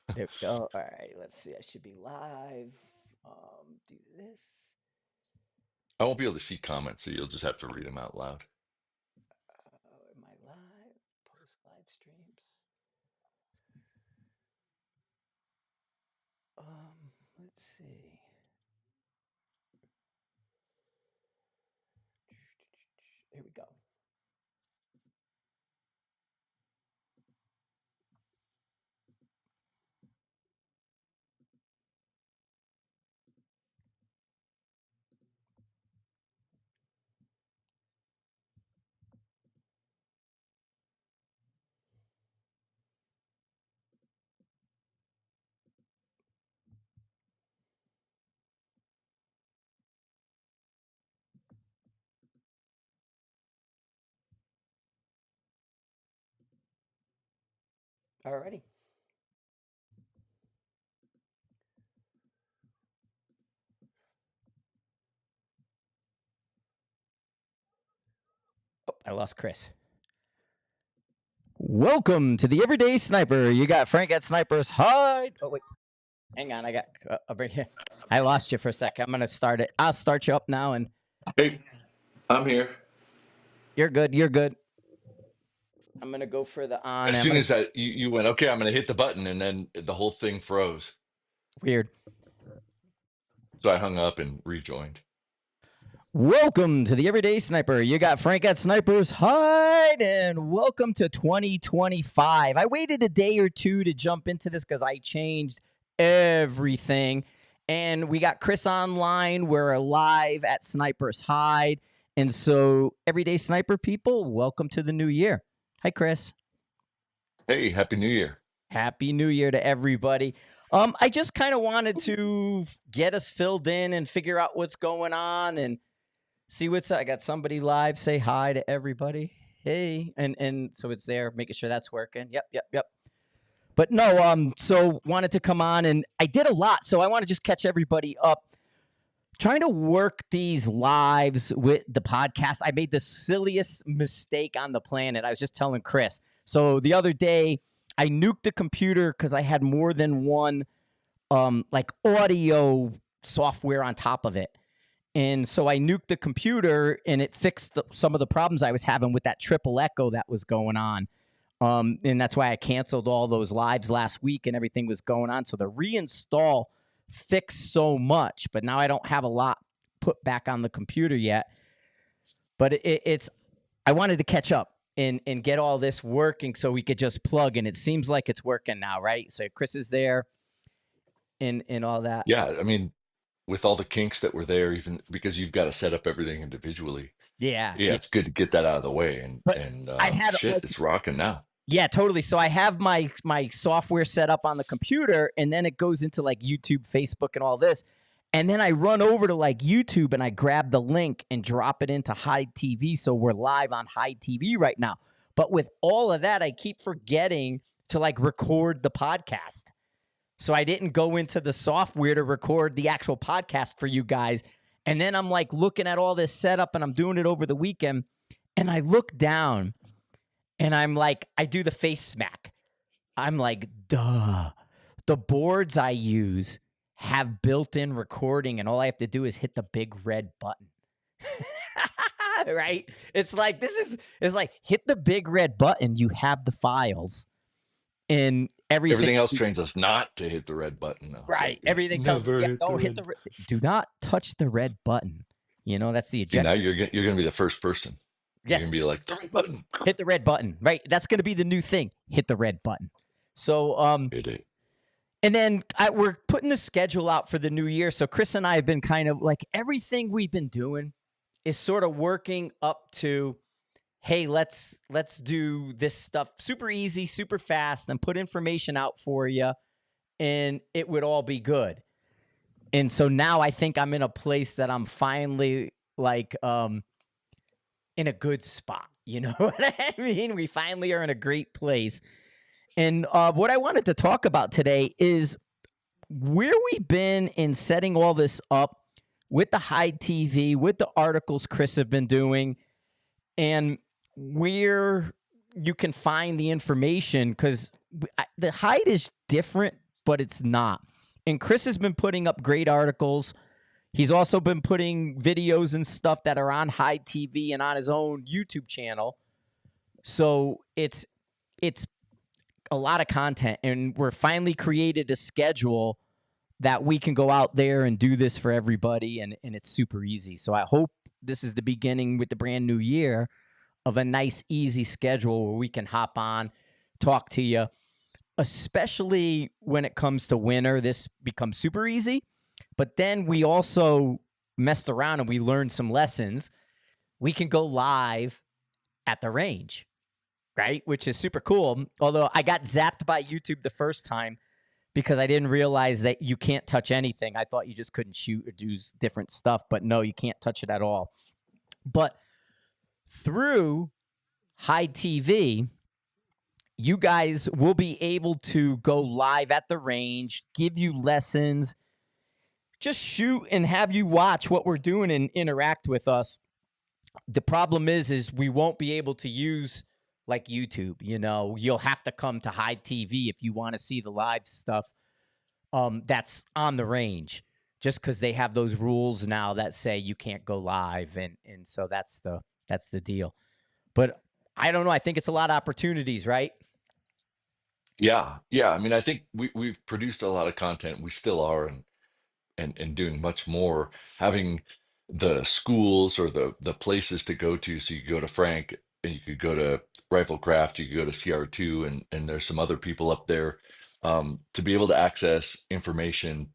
There we go. All right, let's see. I should be live. Do this. I won't be able to see comments, so you'll just have to read them out loud. Am I live? Post live streams. Let's see. Here we go. Alrighty. Oh, I lost Chris. Welcome to the Everyday Sniper. You got Frank at Sniper's Hide. Oh wait, hang on. I'll bring you. I lost you for a second. I'm gonna start it. I'll start you up now, and Hey, I'm here. you're good. You're good. I'm gonna go for the on. As I'm soon gonna as you went, okay, I'm going to hit the button, and then the whole thing froze. weird. So I hung up and rejoined. Welcome to the Everyday Sniper. You got Frank at Sniper's Hide, and welcome to 2025. I waited a day or two to jump into this because I changed everything. And we got Chris online. We're live at Sniper's Hide. And so, Everyday Sniper people, welcome to the new year. Hi, Chris. Hey, Happy New Year. Happy New Year to everybody. I just kind of wanted to get us filled in and figure out what's going on and see what's up. I got somebody live. Say hi to everybody. Hey, and so it's there, making sure that's working. Yep. But no, so wanted to come on, and I did a lot, so I want to just catch everybody up. Trying to work these lives with the podcast, I made the silliest mistake on the planet. I was just telling Chris. So the other day, I nuked the computer because I had more than one like audio software on top of it. And so I nuked the computer and it fixed some of the problems I was having with that triple echo that was going on. And that's why I canceled all those lives last week and everything was going on. So the reinstall fixed so much, but now I don't have a lot put back on the computer yet. But it's, I wanted to catch up and get all this working so we could just plug. And it seems like it's working now, right? So Chris is there and all that. Yeah, I mean, with all the kinks that were there, even because you've got to set up everything individually. Yeah. Yeah, it's good to get that out of the way. And But and I had shit, like, it's rocking now. yeah, totally. So I have my software set up on the computer, and then it goes into like YouTube, Facebook, and all this. And then I run over to like YouTube and I grab the link and drop it into High TV. So we're live on High TV right now. But with all of that, I keep forgetting to like record the podcast. So I didn't go into the software to record the actual podcast for you guys. And then I'm like looking at all this setup and I'm doing it over the weekend. And I look down and I'm like, I do the face smack. I'm like, duh. The boards I use have built-in recording, and all I have to do is hit the big red button. Right? It's like it's like hit the big red button. You have the files, and Everything else trains us not to hit the red button, though. right. Everything tells us, yeah, don't hit the do not touch the red button. You know, that's the See, now ejector. you're gonna be the first person. You're Yes, gonna be like the red button. hit the red button. Right. That's going to be the new thing. Hit the red button. So, Hit it. and then we're putting the schedule out for the new year. So Chris and I have been kind of like everything we've been doing is sort of working up to, hey, let's do this stuff super easy, super fast, and put information out for you, and it would all be good. And so now I think I'm in a place that I'm finally like in a good spot. You know what I mean? We finally are in a great place. And what I wanted to talk about today is where we've been in setting all this up with the High TV, with the articles Chris have been doing, and where you can find the information, because the Hide is different but it's not. And Chris has been putting up great articles. He's also been putting videos and stuff that are on High TV and on his own YouTube channel. So it's a lot of content, and we're finally created a schedule that we can go out there and do this for everybody, and it's super easy. So I hope this is the beginning with the brand new year of a nice, easy schedule where we can hop on, talk to you, especially when it comes to winter. This becomes super easy. But then we also messed around and we learned some lessons. We can go live at the range, right? Which is super cool. Although I got zapped by YouTube the first time because I didn't realize that you can't touch anything. I thought you just couldn't shoot or do different stuff, but no, you can't touch it at all. But through High TV, you guys will be able to go live at the range, give you lessons, just shoot and have you watch what we're doing and interact with us. The problem is we won't be able to use like YouTube. You know, you'll have to come to High TV if you want to see the live stuff that's on the range, just because they have those rules now that say you can't go live, and so that's the deal. But I don't know. I think it's a lot of opportunities, right? Yeah, yeah. I mean, I think we've produced a lot of content. We still are, and doing much more. Having the schools or the places to go to. So you could go to Frank, and you could go to Riflecraft, you could go to CR2, and there's some other people up there, to be able to access information,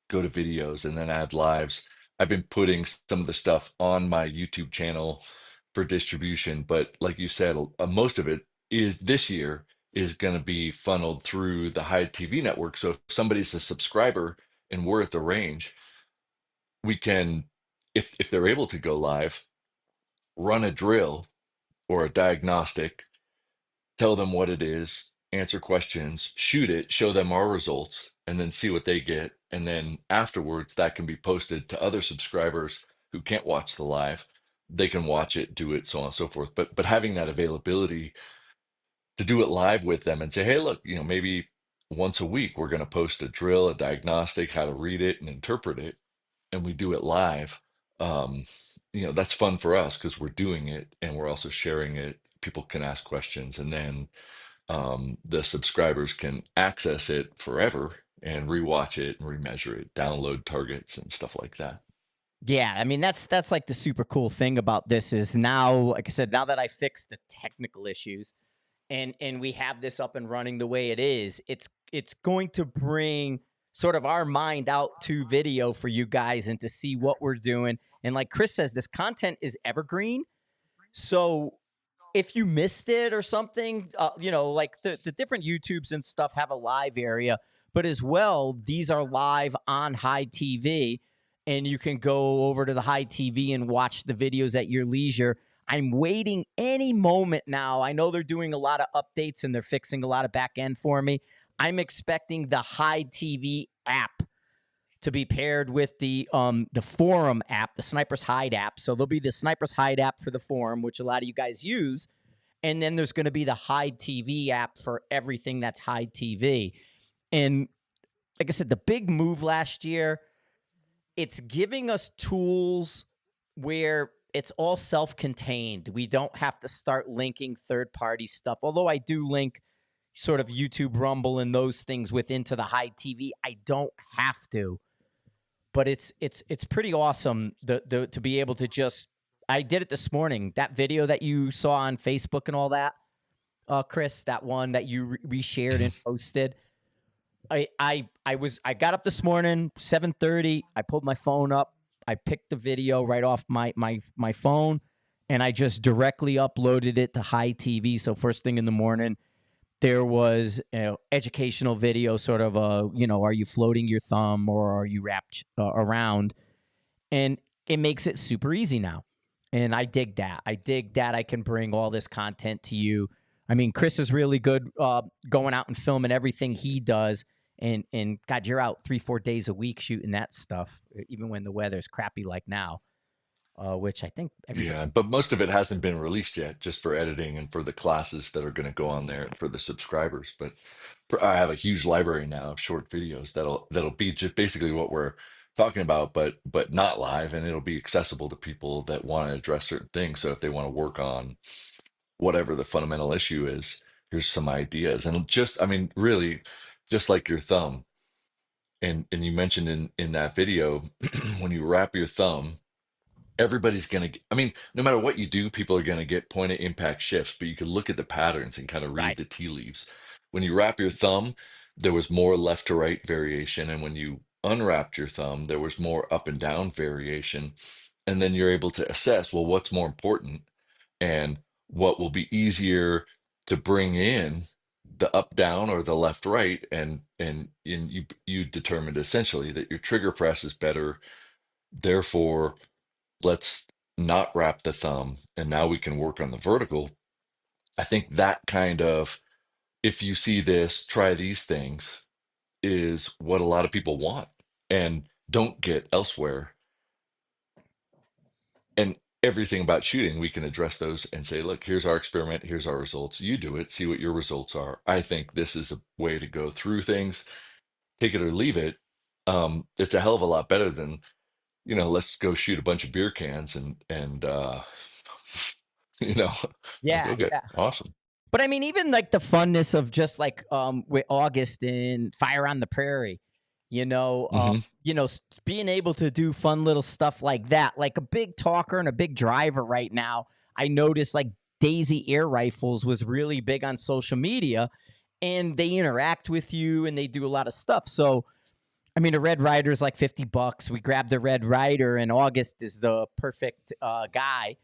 go to videos, and then add lives. I've been putting some of the stuff on my YouTube channel for distribution, but like you said, most of it is this year is going to be funneled through the High TV network. So if somebody's a subscriber and we're at the range, we can, if they're able to go live, run a drill or a diagnostic, tell them what it is, answer questions, shoot it, show them our results, and then see what they get. And then afterwards, that can be posted to other subscribers who can't watch the live. They can watch it, do it, so on and so forth. But having that availability to do it live with them and say, hey, look, maybe once a week we're going to post a drill, a diagnostic, how to read it and interpret it, and we do it live. um, that's fun for us because we're doing it and we're also sharing it. People can ask questions, and then the subscribers can access it forever and rewatch it and remeasure it, download targets and stuff like that. Yeah, I mean that's like the super cool thing about this is now, like I said, now that I fixed the technical issues and we have this up and running the way it is, it's going to bring sort of our mind out to video for you guys and to see what we're doing. And like Chris says, this content is evergreen. So if you missed it or something, like the different YouTubes and stuff have a live area, but as well, these are live on High TV, and you can go over to the High TV and watch the videos at your leisure. I'm waiting any moment now. I know they're doing a lot of updates and they're fixing a lot of back end for me. I'm expecting the High TV app to be paired with the forum app, the Sniper's Hide app. So there'll be the Sniper's Hide app for the forum, which a lot of you guys use. And then there's going to be the Hide TV app for everything that's Hide TV. And like I said, the big move last year, it's giving us tools where it's all self-contained. We don't have to start linking third-party stuff. Although I do link sort of YouTube Rumble and those things into the Hide TV, I don't have to. But it's pretty awesome to be able to just. I did it this morning. That video that you saw on Facebook and all that, Chris, that one that you reshared and posted. I got up this morning, 7:30. I pulled my phone up. I picked the video right off my phone, and I just directly uploaded it to High TV. So first thing in the morning, there was educational video, sort of are you floating your thumb or are you wrapped around? And it makes it super easy now. And I dig that. I can bring all this content to you. I mean, Chris is really good going out and filming everything he does. And God, you're out 3-4 days a week shooting that stuff, even when the weather's crappy like now. which I think everybody. Yeah, but most of it hasn't been released yet, just for editing and for the classes that are going to go on there and for the subscribers. But I have a huge library now of short videos that'll be just basically what we're talking about, but not live, and it'll be accessible to people that want to address certain things. So if they want to work on whatever the fundamental issue is, here's some ideas. And just, I mean, really, just like your thumb, and you mentioned in that video, when you wrap your thumb, everybody's going to, I mean, no matter what you do, people are going to get point of impact shifts, but you can look at the patterns and kind of read Right. the tea leaves. When you wrap your thumb, there was more left to right variation. And when you unwrapped your thumb, there was more up and down variation. And then you're able to assess, well, what's more important and what will be easier to bring in, the up down or the left right. And you determined essentially that your trigger press is better. Therefore, let's not wrap the thumb, and now we can work on the vertical. I think that kind of, if you see this, try these things, is what a lot of people want and don't get elsewhere. And everything about shooting, we can address those and say, look, here's our experiment, here's our results. You do it, see what your results are. I think this is a way to go through things. Take it or leave it. It's a hell of a lot better than, let's go shoot a bunch of beer cans and you know, like, Yeah, okay, yeah. awesome. But I mean, even like the funness of just like with August in Fire on the Prairie, Hmm. being able to do fun little stuff like that, like a big talker and a big driver right now. I noticed like Daisy Air Rifles was really big on social media, and they interact with you and they do a lot of stuff. So I mean, a Red Rider is like $50. We grabbed a Red Rider, and August is the perfect guy,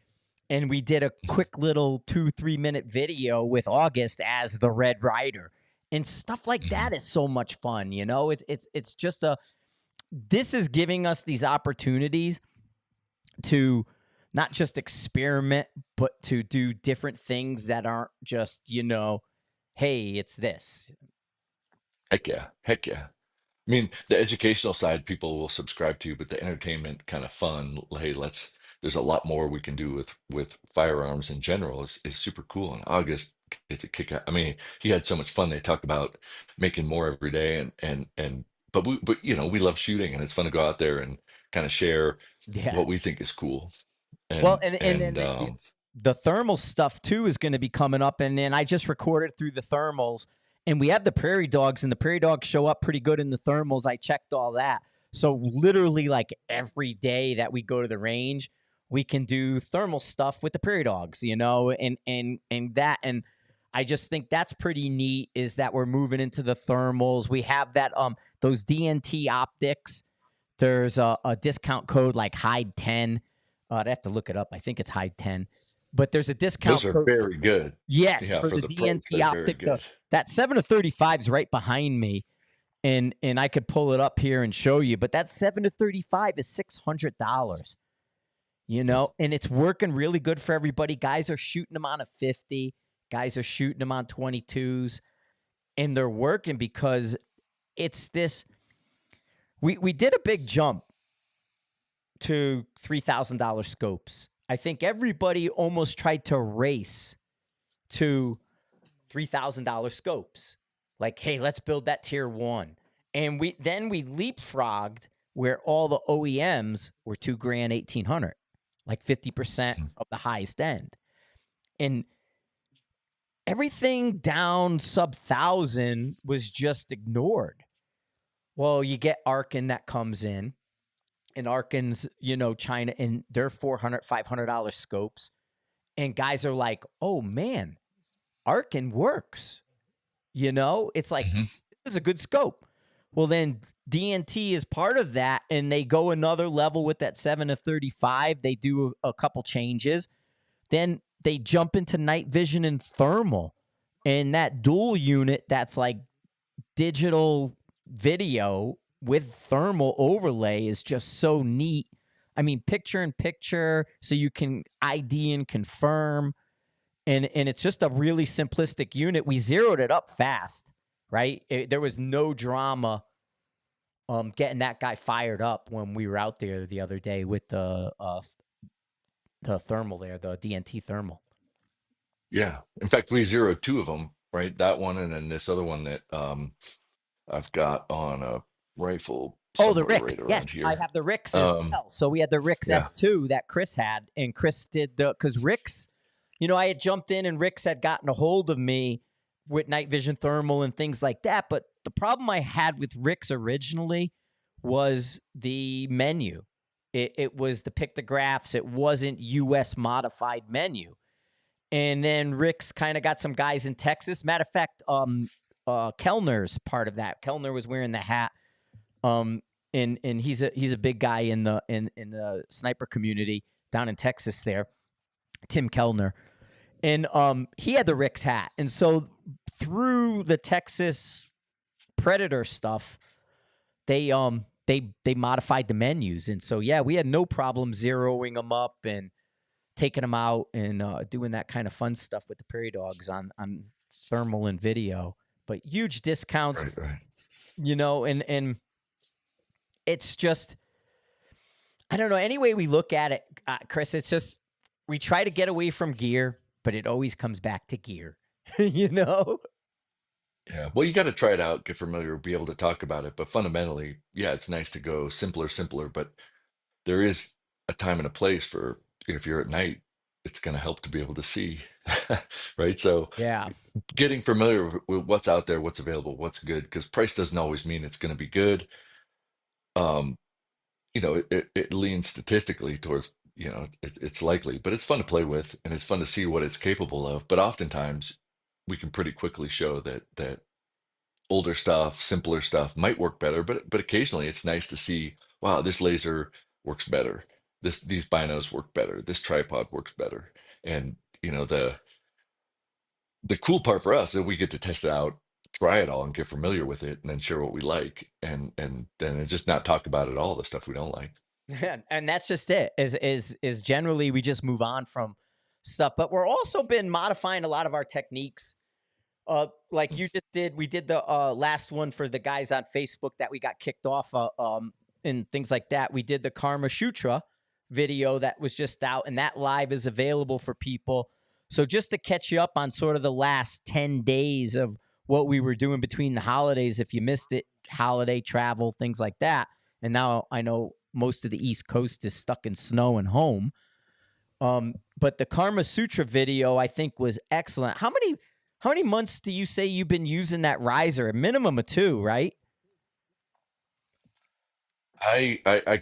and we did a quick little 2-3 minute video with August as the Red Rider, and stuff like Hmm. that is so much fun. It's just a this is giving us these opportunities to not just experiment, but to do different things that aren't just hey, it's this. Heck yeah, heck yeah. I mean, the educational side people will subscribe to, but the entertainment kind of fun, hey, there's a lot more we can do with firearms in general is super cool. And August gets a kick out. I mean, he had so much fun. They talked about making more every day, but we love shooting, and it's fun to go out there and kind of share Yeah. what we think is cool. Well, And and then and the thermal stuff too is going to be coming up, and then I just recorded through the thermals, and we have the prairie dogs, and the prairie dogs show up pretty good in the thermals. I checked all that, so literally like every day that we go to the range, we can do thermal stuff with the prairie dogs, and that, and I just think that's pretty neat. Is that we're moving into the thermals? We have that those DNT optics. There's a discount code like Hide 10. I'd have to look it up. I think it's Hide 10. But there's a those discount are code. very good. Yes, Yeah, for for the the pros, DNT they're very optic. good. That 7 to 35 is right behind me. And I could pull it up here and show you. But that 7 to 35 is $600. And it's working really good for everybody. Guys are shooting them on a 50. Guys are shooting them on 22s. And they're working because it's this. We did a big jump to $3,000 scopes. I think everybody almost tried to race to $3,000 scopes. Like, hey, let's build that tier 1. And we leapfrogged where all the OEMs were 2 grand 1,800, like 50% of the highest end. And everything down sub 1,000 was just ignored. Well, you get Arkin that comes in, and Arkin's, China, and their $400, $500 scopes. And guys are like, oh man, Arkin works. It's like, Mhm. this is a good scope. Well, then DNT is part of that, and they go another level with that 7 to 35. They do a couple changes. Then they jump into night vision and thermal. And that dual unit that's like digital video with thermal overlay is just so neat. I mean, picture in picture, so you can ID and confirm. And it's just a really simplistic unit. We zeroed it up fast, right? There was no drama getting that guy fired up when we were out there the other day with the the thermal there, the DNT thermal. Yeah. In fact, we zeroed two of them, right? That one and then this other one that I've got on a rifle Oh, the somewhere Ricks. right Yes, around I here. have the Ricks as Um, well. So we had the Ricks yeah. S2 that Chris had, and Chris did because Ricks, I had jumped in and Ricks had gotten a hold of me with night vision thermal and things like that. But the problem I had with Ricks originally was the menu. It was the pictographs. It wasn't US modified menu. And then Rick's kind of got some guys in Texas. Matter of fact, Kellner's part of that. Kellner was wearing the hat. Um, and he's a big guy in the sniper community down in Texas there, Tim Kellner. And he had the Rick's hat. And so through the Texas Predator stuff, they modified the menus. And so yeah, we had no problem zeroing them up and taking them out and doing that kind of fun stuff with the prairie dogs on thermal and video. But huge discounts, Right, right. and it's just, I don't know. Any way we look at it, Chris, it's just we try to get away from gear, but it always comes back to gear. you know? Yeah. Well, you got to try it out, get familiar, be able to talk about it. But fundamentally, yeah, it's nice to go simpler, simpler. But there is a time and a place for if you're at night, it's going to help to be able to see, right? So Yeah. getting familiar with what's out there, what's available, what's good, because price doesn't always mean it's going to be good. Um, it leans statistically towards, it's likely, but it's fun to play with and it's fun to see what it's capable of. But oftentimes we can pretty quickly show that older stuff, simpler stuff might work better, but occasionally it's nice to see, wow, this laser works better. These binos work better. This tripod works better. And the cool part for us is we get to test it out, try it all, and get familiar with it, and then share what we like, and then just not talk about it all the stuff we don't like. And that's just it. Is generally we just move on from stuff, but we're also been modifying a lot of our techniques. Like you just did, we did the last one for the guys on Facebook that we got kicked off, and things like that. We did the Karma Shutra video that was just out, and that live is available for people. So just to catch you up on sort of the last 10 days of what we were doing between the holidays, if you missed it, holiday travel, things like that. And now I know most of the East Coast is stuck in snow and home. But the Karma Sutra video I think was excellent. How many months do you say you've been using that riser? A minimum of 2, right? I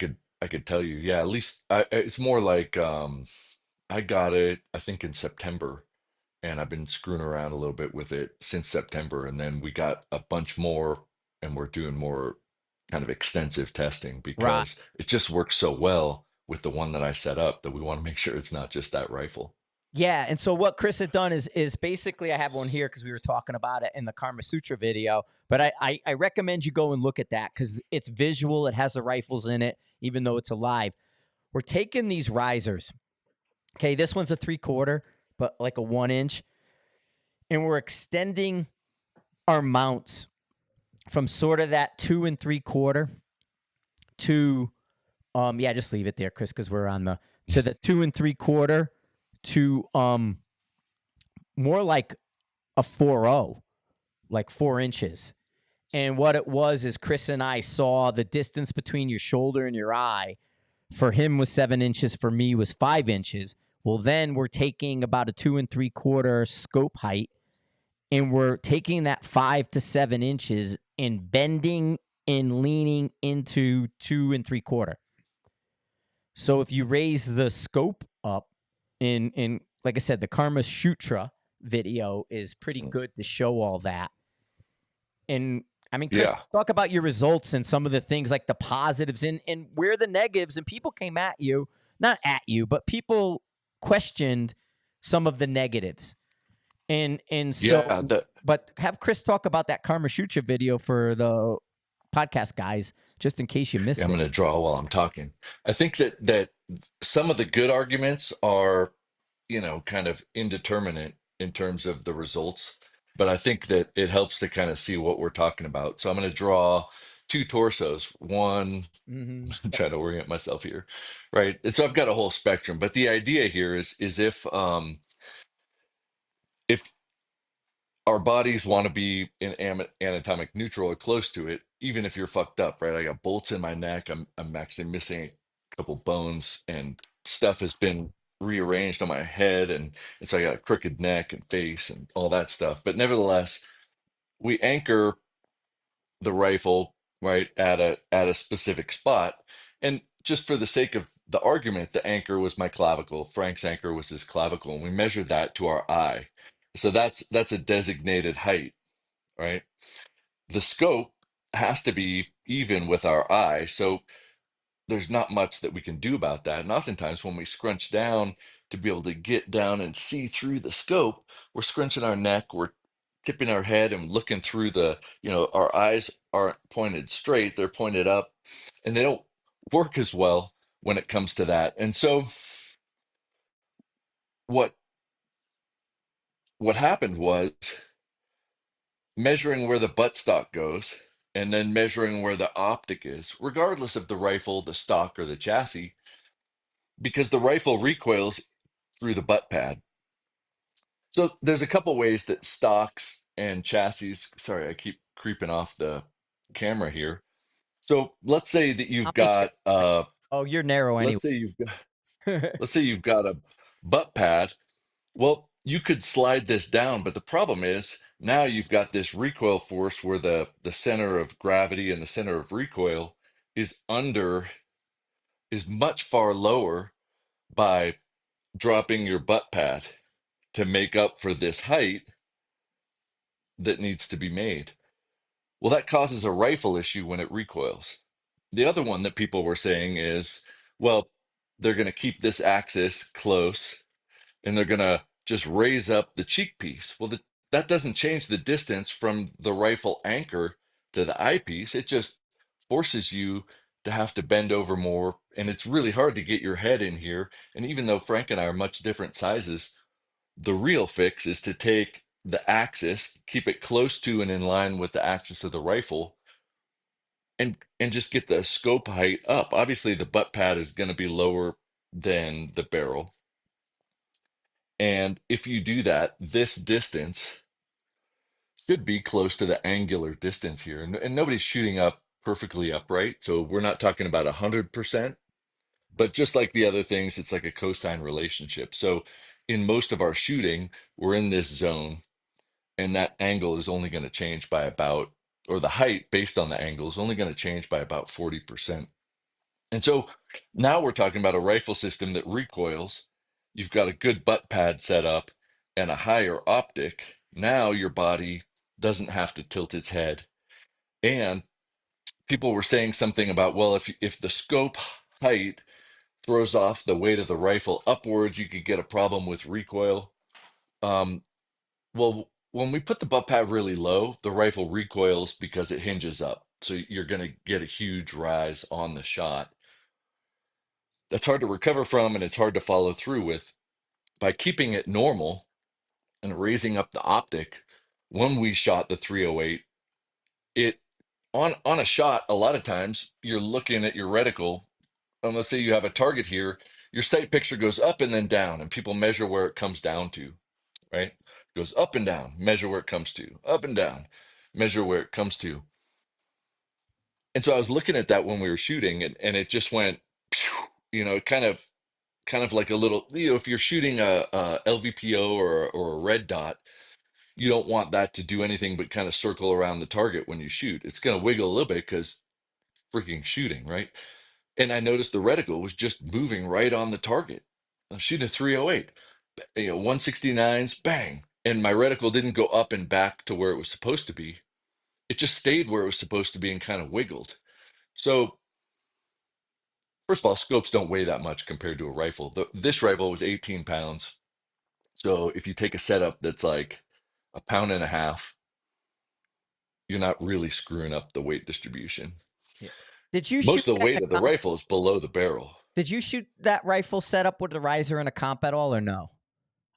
could tell you, yeah, at least it's more like I got it, I think in September, and I've been screwing around a little bit with it since September, and then we got a bunch more, and we're doing more kind of extensive testing Right. because it just works so well with the one that I set up that we want to make sure it's not just that rifle. Yeah, and so what Chris had done is basically I have one here because we were talking about it in the Karma Sutra video. But I recommend you go and look at that because it's visual. It has the rifles in it, even though it's alive. We're taking these risers. Okay, this one's a 3/4, but like a 1 inch, and we're extending our mounts from sort of that 2 3/4 to yeah, just leave it there, Chris, because we're on the 2 3/4 to more like a 4.0, like 4 inches. And what it was is Chris and I saw the distance between your shoulder and your eye. For him was 7 inches. For me was 5 inches. Well, then we're taking about a 2 3/4 scope height, and we're taking that 5 to 7 inches and bending and leaning into 2 3/4. So if you raise the scope up in like I said, the Karma Sutra video is pretty good to show all that. And I mean, Chris, Yeah. talk about your results and some of the things like the positives and where the negatives, and people came at you, not at you, but people questioned some of the negatives. And Yeah, so, but have Chris talk about that Karma Sutra video for the podcast guys, just in case you yeah, missed I'm it. going to draw while I'm talking. I think that some of the good arguments are, kind of indeterminate in terms of the results, but I think that it helps to kind of see what we're talking about. So I'm going to draw two torsos. One, Mm-hmm. I'm trying to orient myself here, right? And so I've got a whole spectrum. But the idea here is if our bodies want to be in anatomic neutral or close to it, even if you're fucked up, right? I got bolts in my neck. I'm actually missing a couple bones, and stuff has been rearranged on my head, and so I got a crooked neck and face and all that stuff. But nevertheless, we anchor the rifle right at a specific spot, and just for the sake of the argument, the anchor was my clavicle. Frank's anchor was his clavicle, and we measured that to our eye. So that's a designated height, right? The scope has to be even with our eye. So there's not much that we can do about that. And oftentimes, when we scrunch down to be able to get down and see through the scope, we're scrunching our neck, we're tipping our head and looking through our eyes aren't pointed straight, they're pointed up, and they don't work as well when it comes to that. And so, what what happened was measuring where the buttstock goes and then measuring where the optic is, regardless of the rifle, the stock, or the chassis, because the rifle recoils through the butt pad. So there's a couple ways that stocks and chassis, sorry, I keep creeping off the camera here. So let's say that I'll you've make it. got Oh, you're narrow anyway. let's say you've got let's say you've got a butt pad. Well, you could slide this down, but the problem is now you've got this recoil force where the center of gravity and the center of recoil is under is much far lower by dropping your butt pad to make up for this height that needs to be made. Well, that causes a rifle issue when it recoils. The other one that people were saying is, well, they're going to keep this axis close and they're going to just raise up the cheek piece. Well, that doesn't change the distance from the rifle anchor to the eyepiece. It just forces you to have to bend over more. And it's really hard to get your head in here. And even though Frank and I are much different sizes, the real fix is to take the axis, keep it close to and in line with the axis of the rifle, and just get the scope height up. Obviously, the butt pad is going to be lower than the barrel. And if you do that, this distance should be close to the angular distance here. And nobody's shooting up perfectly upright. So we're not talking about 100%. But just like the other things, it's like a cosine relationship. So in most of our shooting, we're in this zone, and that angle is only going to change by about, or the height based on the angle is only going to change by about 40%. And so now we're talking about a rifle system that recoils. You've got a good butt pad set up and a higher optic. Now your body doesn't have to tilt its head. And people were saying something about, well, if the scope height throws off the weight of the rifle upwards, you could get a problem with recoil. Um, well, when we put the butt pad really low, the rifle recoils because it hinges up. So you're going to get a huge rise on the shot. That's hard to recover from and it's hard to follow through with. By keeping it normal and raising up the optic, when we shot the 308, it on a shot, a lot of times you're looking at your reticle, and let's say you have a target here, your sight picture goes up and then down, and people measure where it comes down to, right? It goes up and down, measure where it comes to, up and down, measure where it comes to. And so I was looking at that when we were shooting, and it just went, phew, kind of like a little, if you're shooting a LVPO or a red dot, you don't want that to do anything but kind of circle around the target when you shoot. It's going to wiggle a little bit because freaking shooting, right? And I noticed the reticle was just moving right on the target. I'm shooting a 308, 169s, bang. And my reticle didn't go up and back to where it was supposed to be. It just stayed where it was supposed to be and kind of wiggled. So, first of all, scopes don't weigh that much compared to a rifle. This rifle was 18 pounds. So if you take a setup that's like a pound and a half, you're not really screwing up the weight distribution. Yeah. Did you shoot Most of the that in weight of a the comp? rifle is below the barrel. Did you shoot that rifle set up with a riser and a comp at all, or no?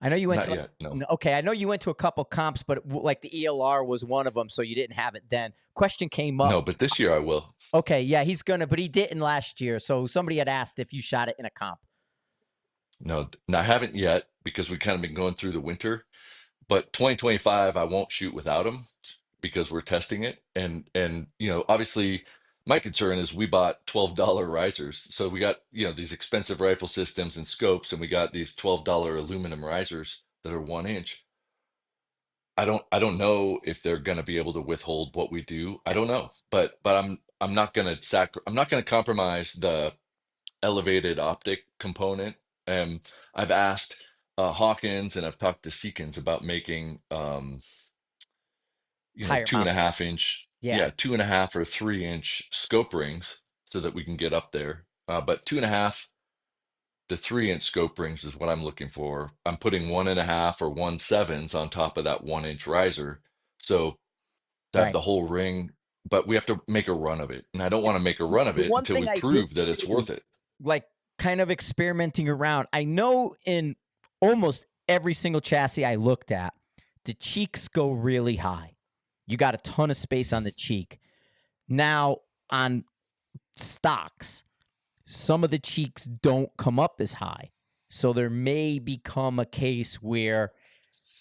I know you went Not to like yet. No. okay, I know you went to a couple comps, but like the ELR was one of them, so you didn't have it then. Question came up. No, but this year I will. Okay, yeah, he's gonna, but he didn't last year. So somebody had asked if you shot it in a comp. No, I haven't yet because we kind of been going through the winter. But 2025, I won't shoot without them because we're testing it. And obviously, my concern is we bought $12 risers, so we got these expensive rifle systems and scopes, and we got these $12 aluminum risers that are 1 inch. I don't know if they're going to be able to withhold what we do. I don't know, but I'm not going to I'm not going to compromise the elevated optic component. I've asked Hawkins and I've talked to Seekins about making Higher two and mount. a half inch, Yeah, yeah, 2.5 or 3 inch scope rings so that we can get up there. But 2.5 to 3 inch scope rings is what I'm looking for. I'm putting 1.5 or 1/7s on top of that 1 inch riser. So to have right. the whole ring, but we have to make a run of it. And I don't Yeah. want to make a run of The it one until thing we I did prove that it's see, worth it. like kind of experimenting around, I know in almost every single chassis I looked at, the cheeks go really high. You got a ton of space on the cheek. Now, on stocks, some of the cheeks don't come up as high. So there may become a case where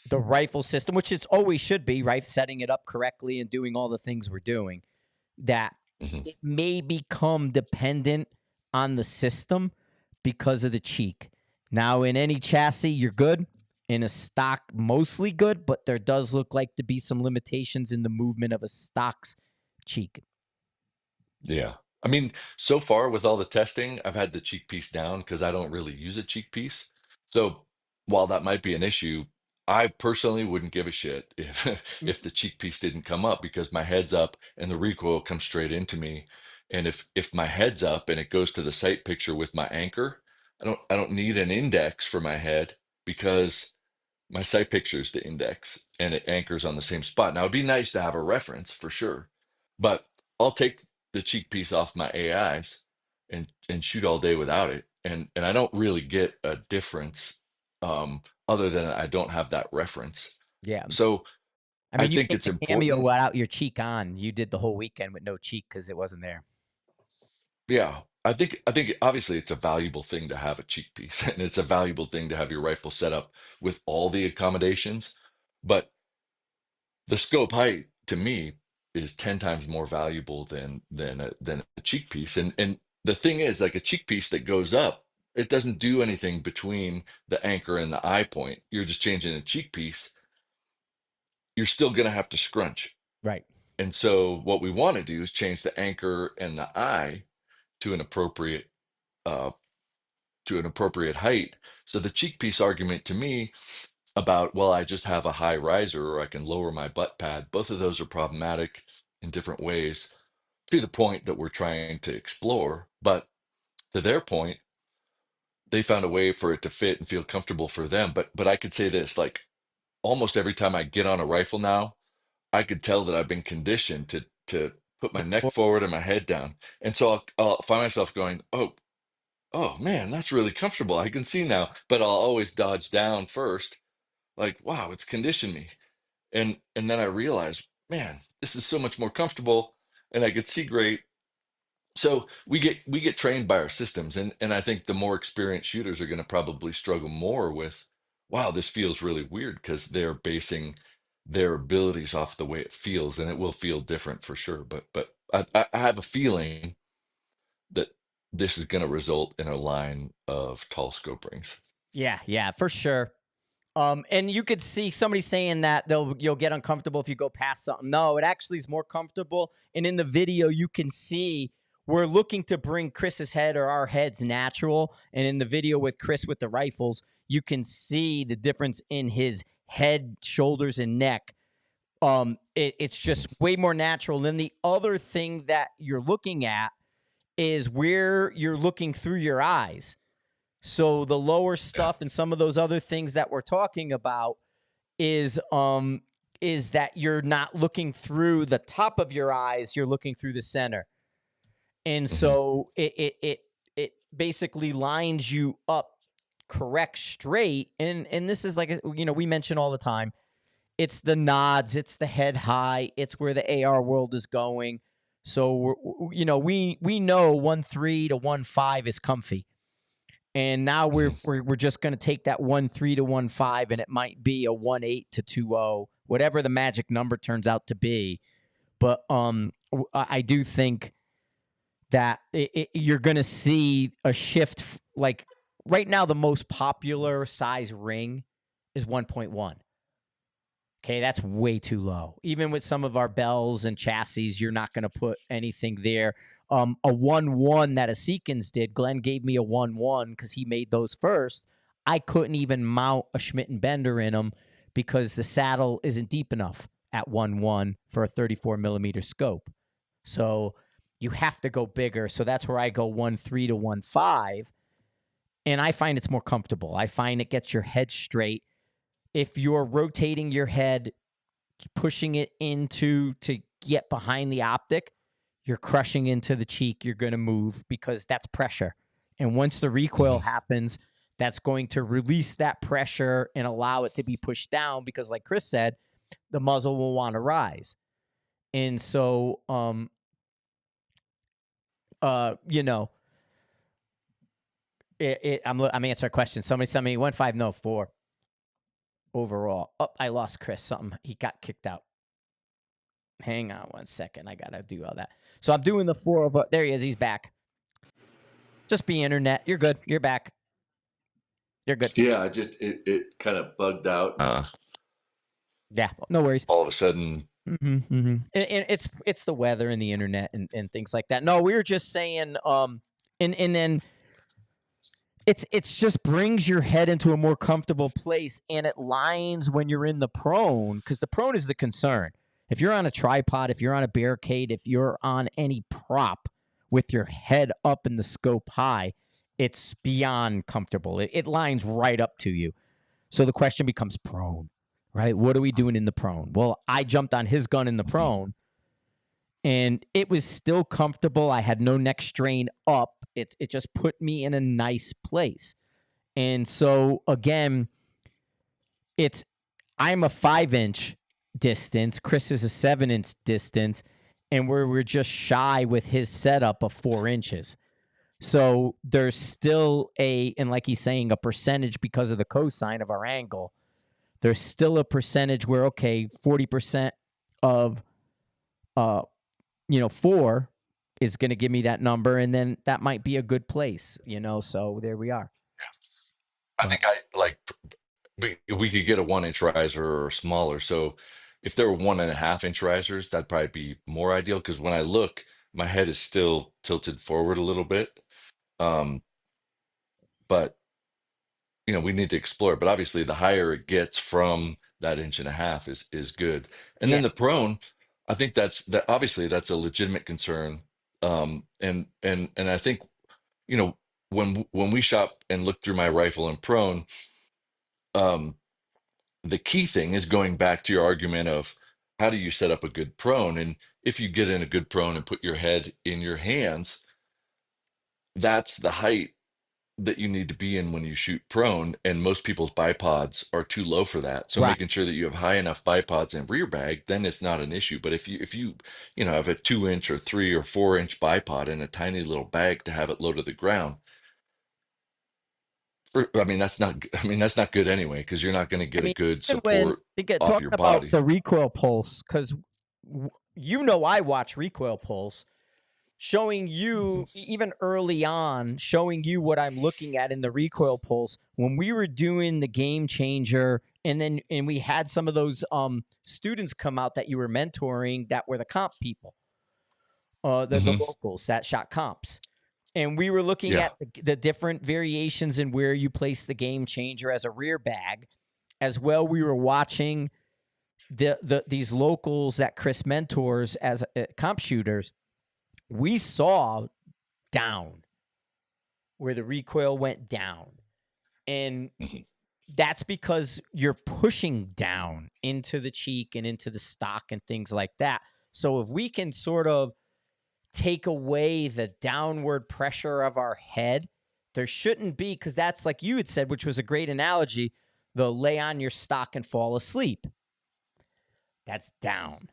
the rifle system, which it always should be, right? Setting it up correctly and doing all the things we're doing, that Mhm. it may become dependent on the system because of the cheek. Now, in any chassis, you're good. In a stock, mostly good, but there does look like to be some limitations in the movement of a stock's cheek. Yeah. I mean, so far with all the testing, I've had the cheek piece down because I don't really use a cheek piece. So while that might be an issue, I personally wouldn't give a shit if if the cheek piece didn't come up because my head's up and the recoil comes straight into me. And if my head's up and it goes to the sight picture with my anchor, I don't need an index for my head because my sight picture is the index and it anchors on the same spot. Now, it'd be nice to have a reference for sure, but I'll take the cheek piece off my AIs and shoot all day without it. And I don't really get a difference other than I don't have that reference. Yeah. So I I mean, you think came it's to Cameo important. without your cheek on. You did the whole weekend with no cheek because it wasn't there. Yeah, I think obviously it's a valuable thing to have a cheek piece, and it's a valuable thing to have your rifle set up with all the accommodations. But the scope height to me is 10 times more valuable than a cheek piece. And the thing is, like a cheek piece that goes up, it doesn't do anything between the anchor and the eye point. You're just changing a cheek piece. You're still going to have to scrunch. Right. And so what we want to do is change the anchor and the eye to an appropriate uh, height. So the cheek piece argument to me about, well, I just have a high riser or I can lower my butt pad. Both of those are problematic in different ways to the point that we're trying to explore. But to their point, they found a way for it to fit and feel comfortable for them. But I could say this, like almost every time I get on a rifle now, I could tell that I've been conditioned to put my Look neck for- forward and my head down. And so I'll find myself going, oh man, that's really comfortable. I can see now. But I'll always dodge down first, like, wow, it's conditioned me. And then I realized, man, this is so much more comfortable, and I could see great. So we get trained by our systems, and I think the more experienced shooters are going to probably struggle more with, wow, this feels really weird because they're basing their abilities off the way it feels, and it will feel different for sure. But I have a feeling that this is going to result in a line of tall scope rings. Yeah, yeah, for sure. And you could see somebody saying that you'll get uncomfortable if you go past something. No, it actually is more comfortable. And in the video, you can see we're looking to bring Chris's head or our heads natural. And in the video with Chris with the rifles, you can see the difference in his head, shoulders, and neck. It's just Mhm. way more natural. Then the other thing that you're looking at is where you're looking through your eyes. So the lower Yeah. stuff and some of those other things that we're talking about is that you're not looking through the top of your eyes, you're looking through the center. And Hmm. so it basically lines you up correct straight. And this is like, we mention all the time, it's the nods, it's the head high, it's where the AR world is going. So we know 1.3 to 1.5 is comfy. And now we're Mhm. we're just going to take that 1.3 to 1.5, and it might be a 1.8 to 2.0, whatever the magic number turns out to be. But I do think that you're going to see a shift. Like right now, the most popular size ring is 1.1. Okay, that's way too low. Even with some of our bells and chassis, you're not going to put anything there. A 1.1 that a Seekins did, Glenn gave me a 1.1 because he made those first. I couldn't even mount a Schmidt and Bender in them because the saddle isn't deep enough at 1.1 for a 34 millimeter scope. So you have to go bigger. So that's where I go 1.3 to 1.5. And I find it's more comfortable. I find it gets your head straight. If you're rotating your head, pushing it into to get behind the optic, you're crushing into the cheek. You're going to move because that's pressure. And once the recoil Mhm. happens, that's going to release that pressure and allow it to be pushed down because, like Chris said, the muzzle will want to rise. And so, you know, I'm answering a question. Somebody sent me 1.5, no 4 overall. Oh, I lost Chris. Something, he got kicked out. Hang on one second. I gotta do all that. So I'm doing the 4 of. There he is. He's back. Just be internet. You're good. You're back. You're good. Yeah, it kind of bugged out. Yeah. No worries. All of a sudden, And it's the weather and the internet and things like that. No, we were just saying. And then it's just brings your head into a more comfortable place, and it lines when you're in the prone, because the prone is the concern. If you're on a tripod, if you're on a barricade, if you're on any prop with your head up in the scope high, it's beyond comfortable. It lines right up to you. So the question becomes prone, right? What are we doing in the prone? Well, I jumped on his gun in the Mhm. prone, and it was still comfortable. I had no neck strain up. It just put me in a nice place. And so again, I'm a 5-inch distance. Chris is a 7-inch distance, and we're just shy with his setup of 4 inches. So there's still and like he's saying, a percentage because of the cosine of our angle. There's still a percentage where, okay, 40% of 4 is going to give me that number, and then that might be a good place. So there we are. I But think I like we could get a 1 inch riser or smaller. So if there were 1.5 inch risers, that'd probably be more ideal because when I look, my head is still tilted forward a little bit. Um, but we need to explore. But obviously, the higher it gets from that 1.5 inches is good. And yeah, then the prone, I think that obviously that's a legitimate concern. And I think you know when we shop and look through my rifle and prone, um, the key thing is going back to your argument of how do you set up a good prone, and if you get in a good prone and put your head in your hands, that's the height that you need to be in when you shoot prone, and most people's bipods are too low for that. So right. making sure that you have high enough bipods and rear bag, then it's not an issue. But if you have a 2 inch or 3 or 4 inch bipod and a tiny little bag to have it low to the ground, that's not good anyway, because you're not going to I get a mean, good even when support they get off talking your about body. the recoil pulse, because I watch recoil pulse, showing you Mhm. even early on, showing you what I'm looking at in the recoil pulse when we were doing the game changer, and we had some of those students come out that you were mentoring that were the comp people, the Mhm. locals that shot comps. And we were looking Yeah. at the different variations in where you place the game changer as a rear bag. As well, we were watching these locals that Chris mentors as comp shooters. We saw down where the recoil went down, and Mhm. that's because you're pushing down into the cheek and into the stock and things like that. So if we can sort of take away the downward pressure of our head There shouldn't be, because that's like you had said, which was a great analogy, the lay on your stock and fall asleep. That's down.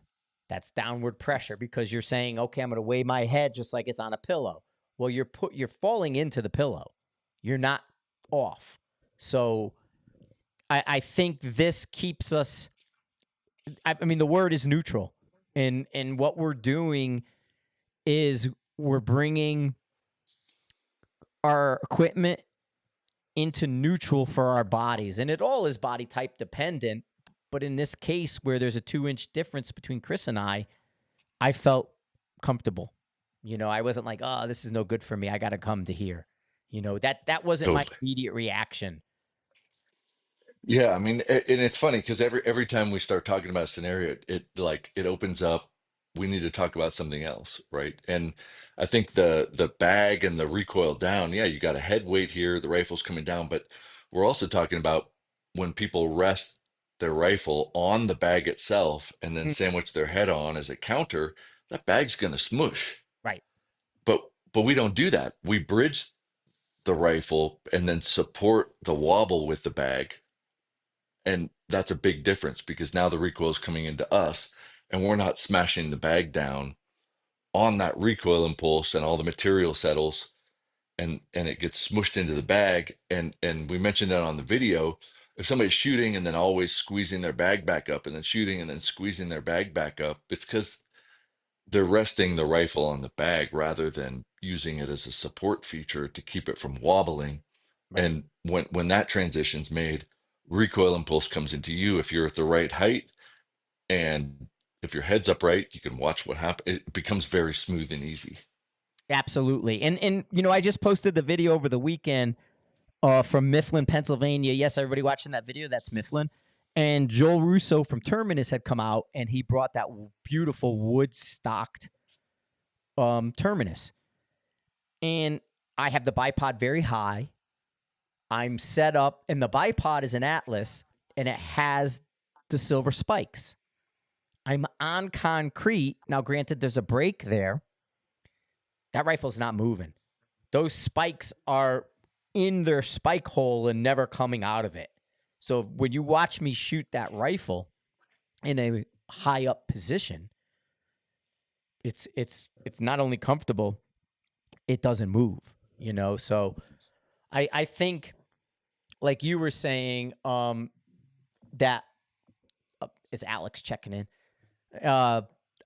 That's downward pressure, because you're saying, okay, I'm going to weigh my head just like it's on a pillow. Well, you're falling into the pillow. You're not off. So I think this keeps us. I mean, the word is neutral, and what we're doing is we're bringing our equipment into neutral for our bodies, and it all is body type dependent. But in this case, where there's a 2-inch difference between Chris and I felt comfortable. I wasn't like, oh, this is no good for me, I got to come to here. That wasn't my Totally. immediate reaction. Yeah, I mean, and it's funny because every time we start talking about a scenario, it opens up. We need to talk about something else, right? And I think the bag and the recoil down. Yeah, you got a head weight here. The rifle's coming down, but we're also talking about when people rest their rifle on the bag itself and then Mm, sandwich their head on as a counter. That bag's gonna smush. right. But we don't do that. We bridge the rifle and then support the wobble with the bag, and that's a big difference because now the recoil is coming into us and we're not smashing the bag down on that recoil impulse, and all the material settles and it gets smushed into the bag. And we mentioned that on the video. If somebody's shooting and then always squeezing their bag back up and then shooting and then squeezing their bag back up, it's because they're resting the rifle on the bag rather than using it as a support feature to keep it from wobbling. Right. And when that transition's made, recoil impulse comes into you if you're at the right height, and if your head's upright, you can watch what happens. It becomes very smooth and easy. Absolutely. And I just posted the video over the weekend from Mifflin, Pennsylvania. Yes, everybody watching that video, that's Mifflin. And Joel Russo from Terminus had come out, and he brought that beautiful wood stocked Terminus. And I have the bipod very high. I'm set up, and the bipod is an Atlas, and it has the silver spikes. I'm on concrete. Now, granted, there's a break there. That rifle's not moving. Those spikes are in their spike hole and never coming out of it. So when you watch me shoot that rifle in a high up position, it's not only comfortable, it doesn't move. So I think, like you were saying, that is Alex checking in.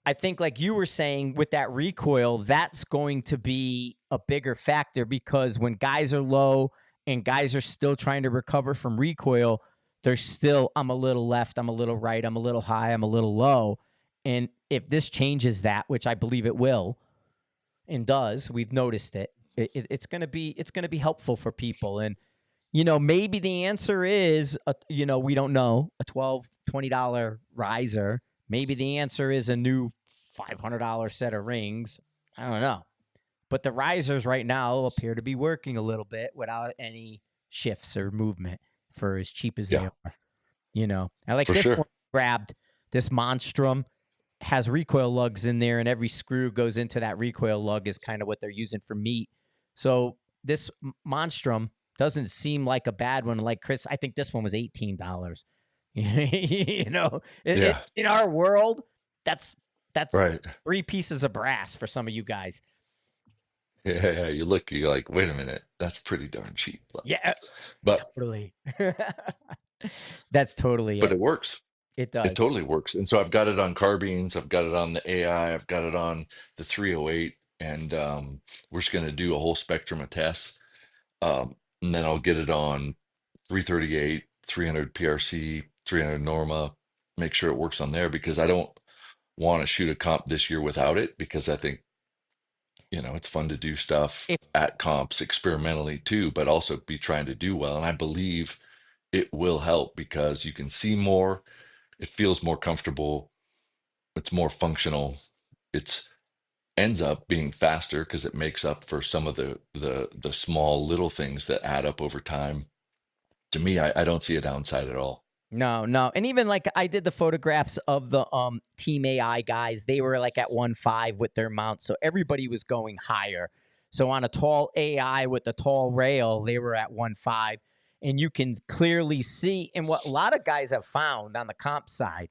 I think, like you were saying, with that recoil, that's going to be a bigger factor, because when guys are low and guys are still trying to recover from recoil, they're still, I'm a little left, I'm a little right, I'm a little high, I'm a little low. And if this changes that, which I believe it will and does, we've noticed it's going to be helpful for people. And maybe the answer is, we don't know, a $12, $20 riser. Maybe the answer is a new $500 set of rings. I don't know. But the risers right now appear to be working a little bit without any shifts or movement for as cheap as they Yeah, are. I like for this sure. one grabbed. This Monstrum has recoil lugs in there, and every screw goes into that recoil lug is kind of what they're using for meat. So this Monstrum doesn't seem like a bad one. Like Chris, I think this one was $18. Yeah, In our world, that's right. 3 pieces of brass for some of you guys. Yeah, yeah. You're like, wait a minute, that's pretty darn cheap. Yeah, But totally. That's totally but it. it works. It It does. totally works. And so I've got it on carbines, I've got it on the AI, I've got it on the 308, and we're just going to do a whole spectrum of tests. And then I'll get it on 338, 300 PRC, 300 Norma, make sure it works on there, because I don't want to shoot a comp this year without it, because I think, it's fun to do stuff If at comps experimentally too, but also be trying to do well. And I believe it will help because you can see more, it feels more comfortable, it's more functional. It's ends up being faster because it makes up for some of the small little things that add up over time. To me, I don't see a downside at all. No. And even like I did the photographs of the Team AI guys, they were like at 1.5 with their mount. So everybody was going higher. So on a tall AI with the tall rail, they were at 1.5. And you can clearly see, and what a lot of guys have found on the comp side,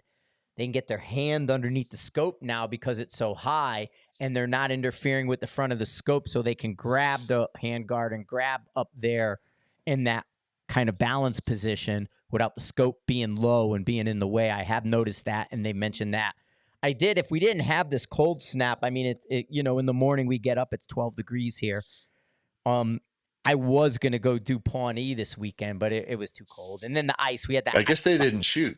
they can get their hand underneath the scope now because it's so high, and they're not interfering with the front of the scope, so they can grab the handguard and grab up there in that kind of balance position without the scope being low and being in the way. I have noticed that, and they mentioned that. I did. If we didn't have this cold snap, I mean, in the morning we get up, it's 12 degrees here. I was gonna go do Pawnee this weekend, but it was too cold. And then the ice, we had that. I guess they didn't shoot.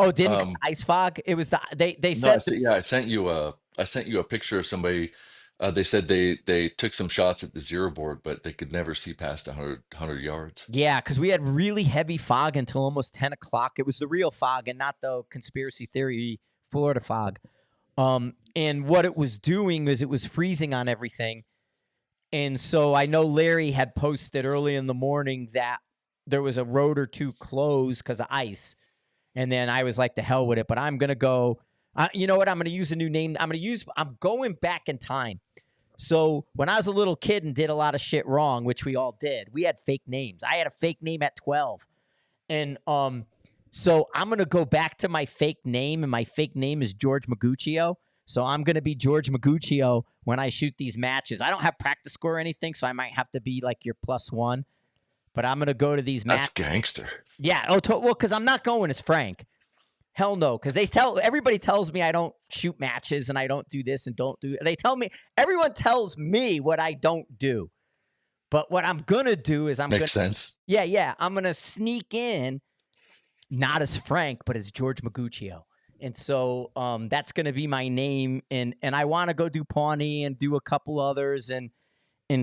Oh, didn't ice fog? It was they No, said yeah, I sent you a picture of somebody. They said they took some shots at the zero board, but they could never see past 100 yards. yeah, because we had really heavy fog until almost 10 o'clock. It was the real fog and not the conspiracy theory Florida fog. And what it was doing is it was freezing on everything. And so I know Larry had posted early in the morning that there was a road or two closed because of ice. And then I was like, the hell with it. But I'm going to go, you know what? I'm going to use a new name. I'm going back in time. So when I was a little kid and did a lot of shit wrong, which we all did, we had fake names. I had a fake name at 12. And so I'm going to go back to my fake name, and my fake name is George Maguccio. So I'm going to be George Maguccio when I shoot these matches. I don't have practice score or anything, so I might have to be like your +1. But I'm going to go to these matches. That's gangster. Yeah. Well, because I'm not going as Frank. Hell no. Because everybody tells me I don't shoot matches and I don't do this and don't do. Everyone tells me what I don't do. But what I'm going to do is Makes sense. Yeah. I'm going to sneak in, not as Frank, but as George Maguccio. And so that's going to be my name. And I want to go do Pawnee and do a couple others and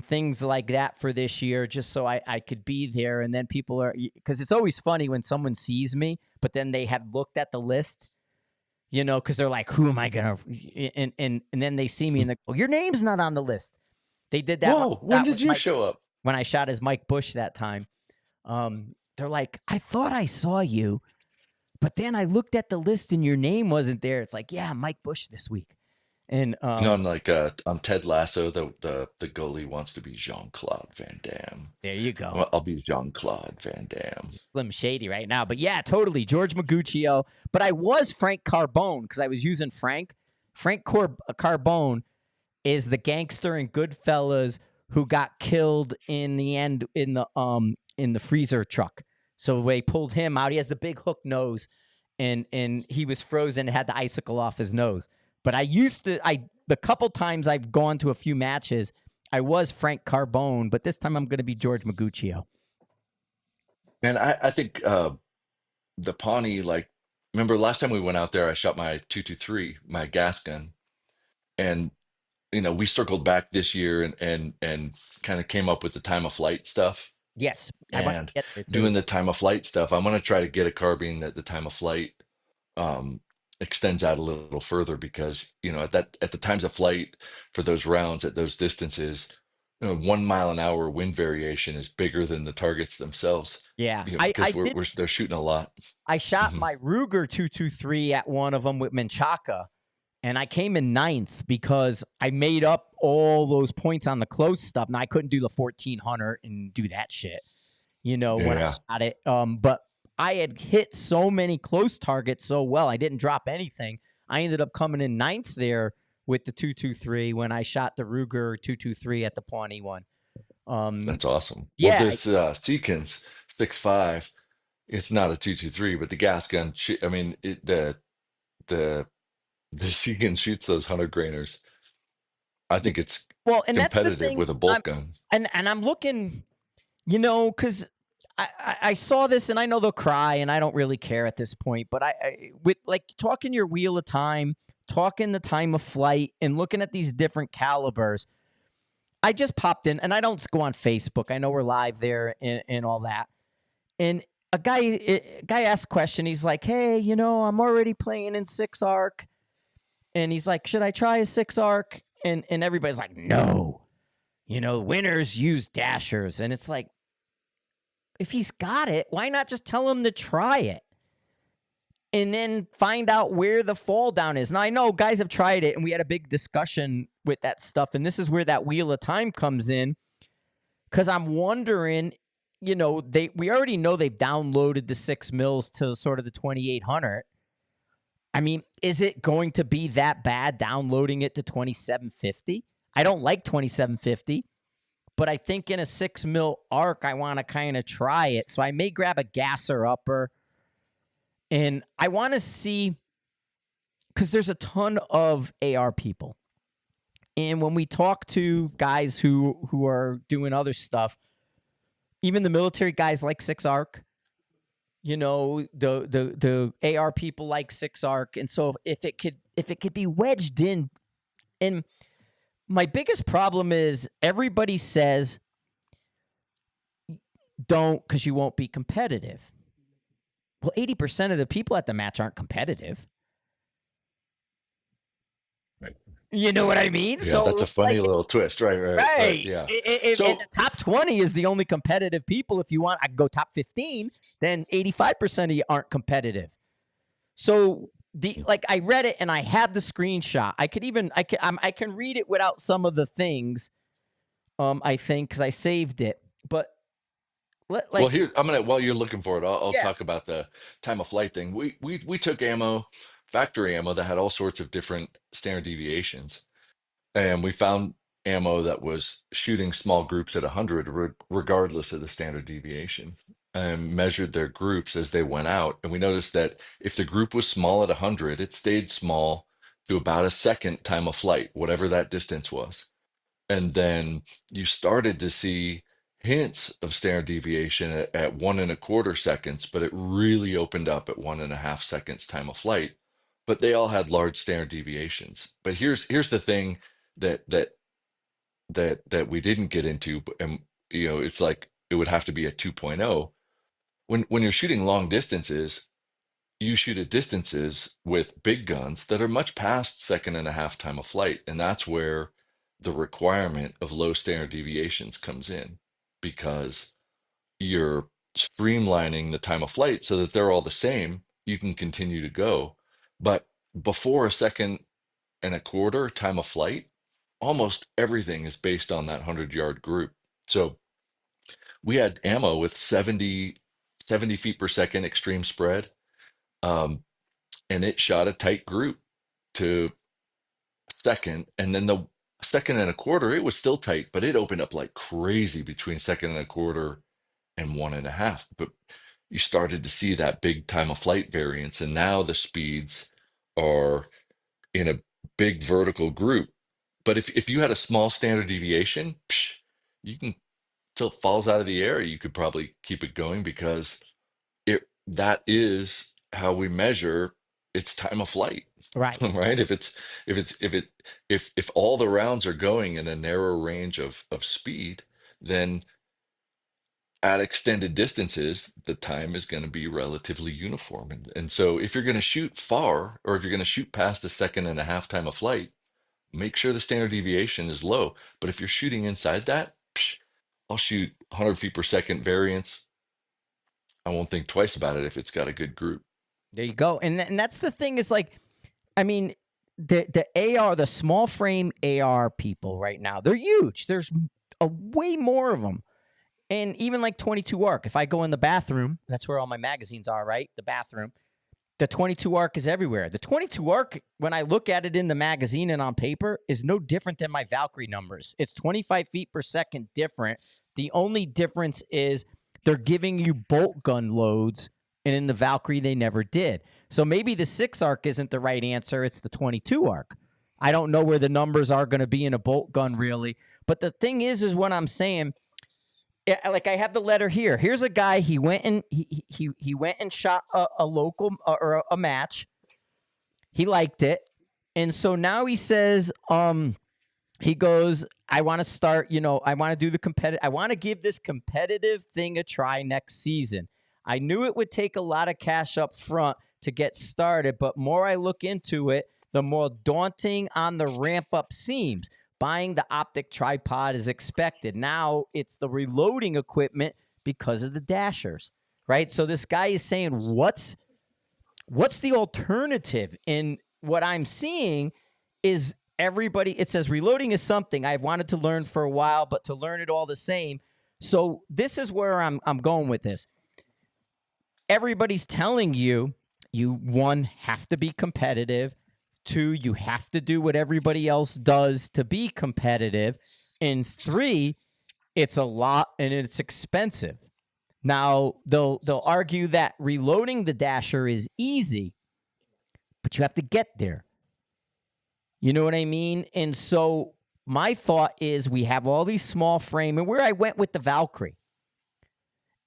things like that for this year, just so I could be there. And then people are, because it's always funny when someone sees me, but then they have looked at the list, because they're like, who am I going to, and then they see me and they go, your name's not on the list. They did that. Whoa, when did you show up? When I shot as Mike Bush that time. They're like, I thought I saw you, but then I looked at the list and your name wasn't there. It's like, yeah, Mike Bush this week. And on Ted Lasso, the goalie wants to be Jean-Claude Van Damme. There you go. Well, I'll be Jean-Claude Van Damme. Slim Shady right now, but yeah, totally George Maguccio. But I was Frank Carbone because I was using Frank. Carbone is the gangster in Goodfellas who got killed in the end in the freezer truck. So they pulled him out. He has the big hook nose, and he was frozen and had the icicle off his nose. But the couple times I've gone to a few matches, I was Frank Carbone, but this time I'm going to be George Maguccio. And I think the Pawnee, remember last time we went out there, I shot my 223, my gas gun, and we circled back this year and kind of came up with the time of flight stuff. Yes, and doing the time of flight stuff, I'm going to try to get a carbine that the time of flight extends out a little further, because at the times of flight for those rounds at those distances, 1 mile an hour wind variation is bigger than the targets themselves. Yeah, because they're shooting a lot. I shot my Ruger 223 at one of them with Menchaca, and I came in 9th because I made up all those points on the close stuff. Now I couldn't do the 1400 and do that shit, when I shot it. But I had hit so many close targets so well, I didn't drop anything. I ended up coming in 9th there with the 223 when I shot the Ruger 223 at the Pawnee one. That's awesome. Yeah, well, this Seekins 6.5, it's not a 223, but the gas gun, I mean, the Seekins shoots those 100-grainers. I think it's and that's the thing, with a bolt gun. And I'm looking, because I saw this, and I know they'll cry, and I don't really care at this point. But I with talking your wheel of time, talking the time of flight, and looking at these different calibers, I just popped in, and I don't go on Facebook. I know we're live there and all that. And a guy asked a question. He's like, "Hey, I'm already playing in 6-arc," and he's like, "Should I try a 6-arc?" And everybody's like, "No, winners use dashers," and it's like, if he's got it, why not just tell him to try it? and then find out where the fall down is. Now, I know guys have tried it, and we had a big discussion with that stuff, and this is where that wheel of time comes in, because I'm wondering, we already know they've downloaded the 6 mils to sort of the 2800. I mean, is it going to be that bad downloading it to 2750? I don't like 2750, but I think in a 6 mil arc, I want to kind of try it. So I may grab a gasser upper, and I want to see, because there's a ton of AR people. And when we talk to guys who are doing other stuff, even the military guys like 6 arc, the AR people like 6 arc. And so if it could be wedged in, and my biggest problem is everybody says don't, because you won't be competitive. Well, 80% of the people at the match aren't competitive. Right. You know what I mean? Yeah, so that's a funny little twist, right. Yeah. So the top 20 is the only competitive people. If you want, I can go top 15. Then 85% of you aren't competitive. So I read it and I have the screenshot. I can read it without some of the things. I think because I saved it, but. Well, here while you're looking for it, I'll talk about the time of flight thing. We took factory ammo that had all sorts of different standard deviations, and we found ammo that was shooting small groups at 100 regardless of the standard deviation, and measured their groups as they went out. And we noticed that if the group was small at 100, it stayed small to about a second time of flight, whatever that distance was. And then you started to see hints of standard deviation at 1.25 seconds, but it really opened up at 1.5 seconds time of flight. But they all had large standard deviations. But here's the thing that we didn't get into, and it's like it would have to be a 2.0. When you're shooting long distances, you shoot at distances with big guns that are much past 1.5 time of flight, and that's where the requirement of low standard deviations comes in, because you're streamlining the time of flight so that they're all the same. You can continue to go, but before 1.25 time of flight, almost everything is based on that 100-yard group. So we had ammo with 70 feet per second extreme spread, and it shot a tight group to second, and then the 2.25, it was still tight, but it opened up like crazy between 2.25 and 1.5. But you started to see that big time of flight variance, and now the speeds are in a big vertical group. But if you had a small standard deviation, you can, till it falls out of the air, you could probably keep it going, because that is how we measure its time of flight. Right. Right. If all the rounds are going in a narrow range of speed, then at extended distances, the time is going to be relatively uniform. And so if you're going to shoot far, or if you're going to shoot past the 1.5 time of flight, make sure the standard deviation is low. But if you're shooting inside that, I'll shoot 100 feet per second variance. I won't think twice about it if it's got a good group. There you go. And that's the thing, is like, I mean, the AR, the small frame AR people right now, they're huge. There's a way more of them. And even like 22 arc, if I go in the bathroom, that's where all my magazines are, right? The bathroom. The 22 arc is everywhere. The 22 arc, when I look at it in the magazine and on paper, is no different than my Valkyrie numbers. It's 25 feet per second different. The only difference is they're giving you bolt gun loads, and in the Valkyrie, they never did. So maybe the 6 arc isn't the right answer. It's the 22 arc. I don't know where the numbers are going to be in a bolt gun, really. But the thing is what I'm saying, like I have the letter here. Here's a guy. He went and he went and shot a local or a match. He liked it, and so now he says, he goes, I want to start. I want to do the competitive. I want to give this competitive thing a try next season. I knew it would take a lot of cash up front to get started, but more I look into it, the more daunting on the ramp up seems. Buying the optic tripod is expected. Now it's the reloading equipment because of the dashers, right? So this guy is saying, what's what's the alternative? And what I'm seeing is everybody, it says reloading is something I've wanted to learn for a while, but to learn it all the same. So this is where I'm going with this. Everybody's telling you, you one, have to be competitive. Two, you have to do what everybody else does to be competitive. And three, it's a lot and it's expensive. Now they'll argue that reloading the dasher is easy, but you have to get there. You know what I mean? And so my thought is we have all these small frame, and where I went with the Valkyrie,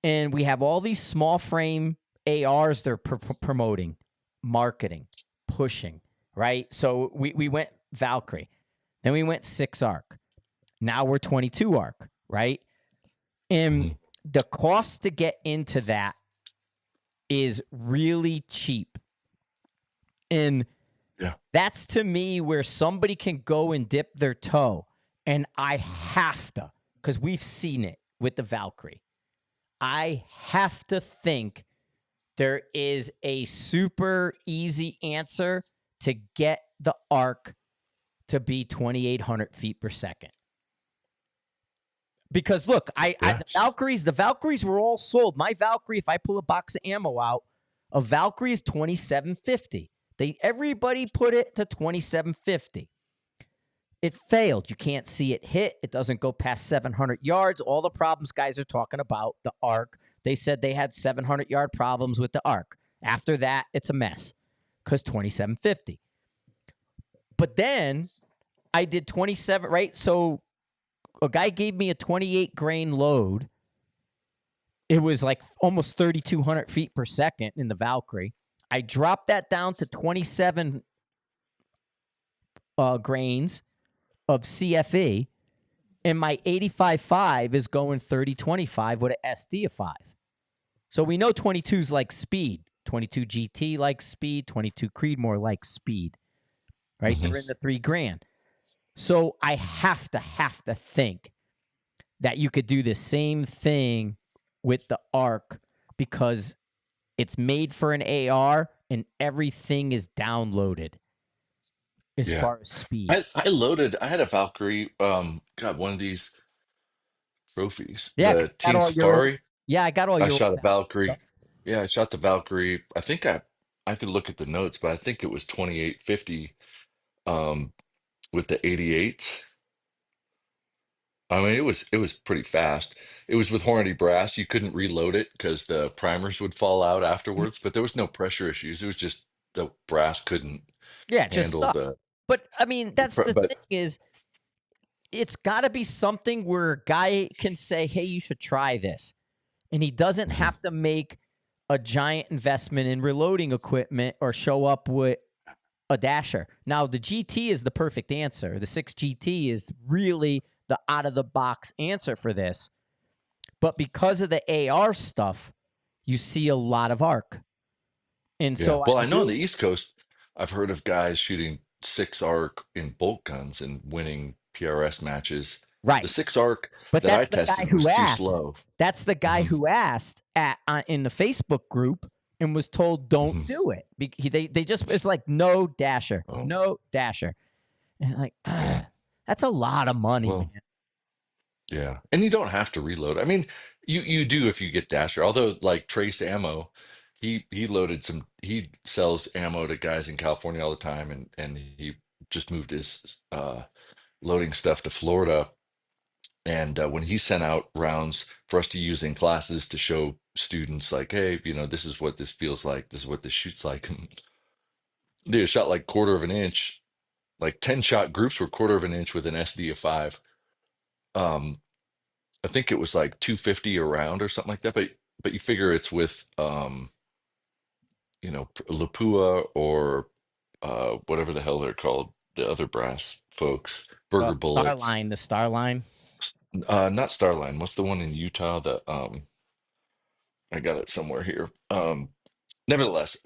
and we have all these small frame ARs they're promoting, marketing, pushing, right? So we went Valkyrie, then we went 6 arc. Now we're 22 arc, right? And the cost to get into that is really cheap. And that's to me where somebody can go and dip their toe. And I have to, because we've seen it with the Valkyrie. I have to think there is a super easy answer to get the arc to be 2,800 feet per second. Because look, the Valkyries were all sold. My Valkyrie, if I pull a box of ammo out, a Valkyrie is 2,750. Everybody put it to 2,750. It failed. You can't see it hit. It doesn't go past 700 yards. All the problems guys are talking about, the arc. They said they had 700-yard problems with the arc. After that, it's a mess because 2,750. But then I did 27, right? So a guy gave me a 28 grain load. It was like almost 3,200 feet per second in the Valkyrie. I dropped that down to 27 grains of CFE, and my 85.5 is going 30.25 with an SD of 5. So we know 22's like speed. 22 GT like speed. 22 Creedmoor like speed. Right? They're in the $3,000. So I have to think that you could do the same thing with the ARC because it's made for an AR and everything is downloaded as far as speed. I had a Valkyrie, one of these trophies, Yeah, the Team Safari. I got all I your shot a Valkyrie. stuff. Yeah, I shot the Valkyrie. I think I could look at the notes, but I think it was 2850 with the 88. I mean, it was pretty fast. It was with Hornady brass. You couldn't reload it because the primers would fall out afterwards, but there was no pressure issues. It was just the brass couldn't Yeah, just handle stuff. But I mean, that's the but thing is, it's got to be something where a guy can say, "Hey, you should try this," and he doesn't have to make a giant investment in reloading equipment or show up with a dasher. Now, the GT is the perfect answer. The 6 GT is really the out of the box answer for this. But because of the AR stuff, you see a lot of arc. And so well, I know on the East Coast, I've heard of guys shooting 6 arc in bolt guns and winning PRS matches. right. The 6 arc But that I that's the guy tested who was too asked. slow. That's the guy who asked in the Facebook group and was told, "Don't do it." They just, it's like no dasher, no dasher, and like that's a lot of money, man. Yeah, and you don't have to reload. I mean, you do if you get dasher. Although, like Trace Ammo, he loaded some. He sells ammo to guys in California all the time, and he just moved his loading stuff to Florida. And when he sent out rounds for us to use in classes to show students, like, hey, this is what this feels like. This is what this shoots like. Dude, shot like quarter of an inch, like 10-shot groups were quarter of an inch with an SD of 5. I think it was like 250 a round or something like that. But you figure it's with Lapua or whatever the hell they're called, the other brass folks, Burger Bullets. The Starline. Not Starline. What's the one in Utah that I got it somewhere here. Nevertheless,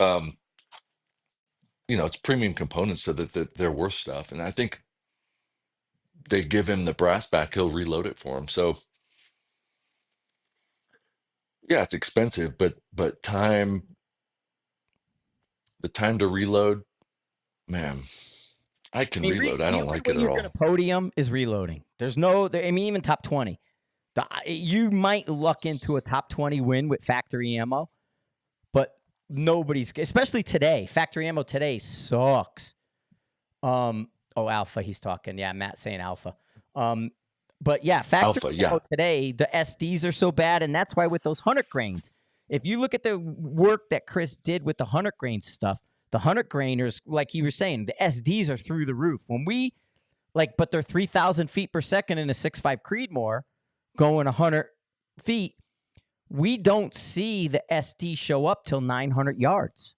it's premium components so that they're worth stuff. And I think they give him the brass back, he'll reload it for him. So yeah, it's expensive, but time the time to reload, man, I I can mean, reload. I the don't only like way it at you're going to all. podium is reloading. There's no, I mean, even top 20. You might luck into a top 20 win with factory ammo, but nobody's, especially today. Factory ammo today sucks. Oh, Alpha, he's talking. Yeah, Matt saying Alpha. But yeah, factory Alpha, ammo yeah, today, the SDs are so bad, and that's why with those 100 grains, if you look at the work that Chris did with the 100 grain stuff, the 100 grainers, like you were saying, the SDs are through the roof. When we but they're 3,000 feet per second in a 6.5 Creedmoor going 100 feet. We don't see the SD show up till 900 yards.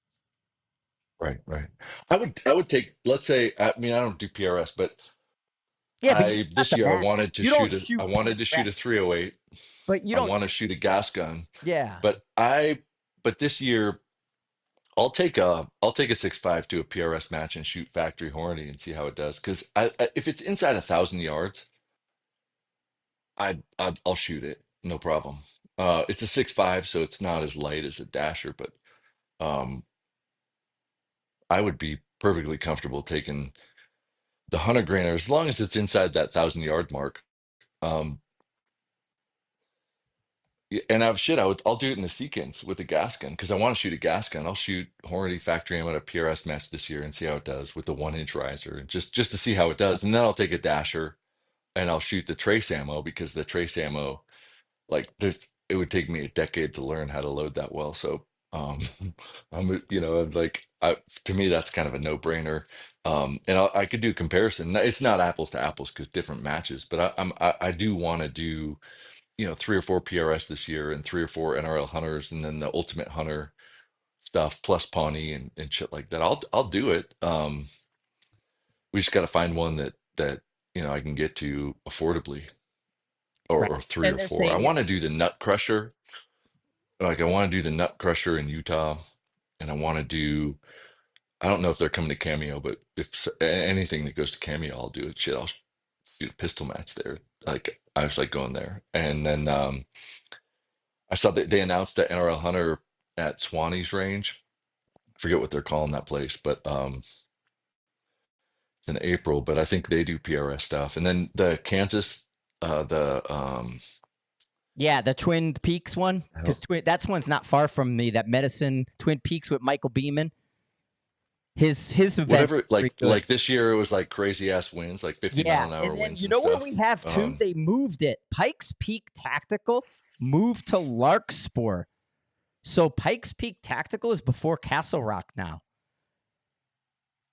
right, right. I would take, let's say, I mean, I don't do PRS, but Yeah, but you got this the year match. You don't I shoot wanted to shoot a PRS, 308. but you I don't. want to shoot a gas gun, Yeah, but this year I'll take a 6.5 to a PRS match and shoot factory Hornady and see how it does. Because if it's inside 1,000 yards, I'll shoot it, no problem. It's a 6.5, so it's not as light as a dasher, but um, I would be perfectly comfortable taking the 100 grainer as long as it's inside that 1,000 yard mark. Um, and I'll do it in the sequence with the gas gun because I want to shoot a gas gun. I'll shoot Hornady factory ammo at a PRS match this year and see how it does with the 1 inch riser, just to see how it does. And then I'll take a dasher and I'll shoot the trace ammo because the trace ammo, like it would take me a decade to learn how to load that well. So um I'm like to me that's kind of a no-brainer. And I could do comparison. It's not apples to apples because different matches, but I do want to do 3 or 4 PRS this year and 3 or 4 NRL hunters and then the ultimate hunter stuff plus Pawnee and shit like that. I'll do it. We just got to find one that I can get to affordably, right. or three And or they're four. I saying, yeah, want to do the Nut Crusher. Like I want to do the Nut Crusher in Utah, and I want to do. I don't know if they're coming to Cameo, but if anything that goes to Cameo, I'll do it. Shit, I'll do a pistol match there. Like I was like going there, and then I saw that they announced that NRL Hunter at Swanee's range. I forget what they're calling that place, but it's in April. But I think they do PRS stuff, and then the Kansas, the yeah, the Twin Peaks one, I because don't- that's one's not far from me. That Medicine Twin Peaks with Michael Beeman. His event whatever, pretty like good. this year it was like crazy ass winds, like 50 mile Yeah, an and hour then winds you and know what stuff. we have too? Um, They moved it. Pikes Peak Tactical moved to Larkspur. So Pikes Peak Tactical is before Castle Rock now.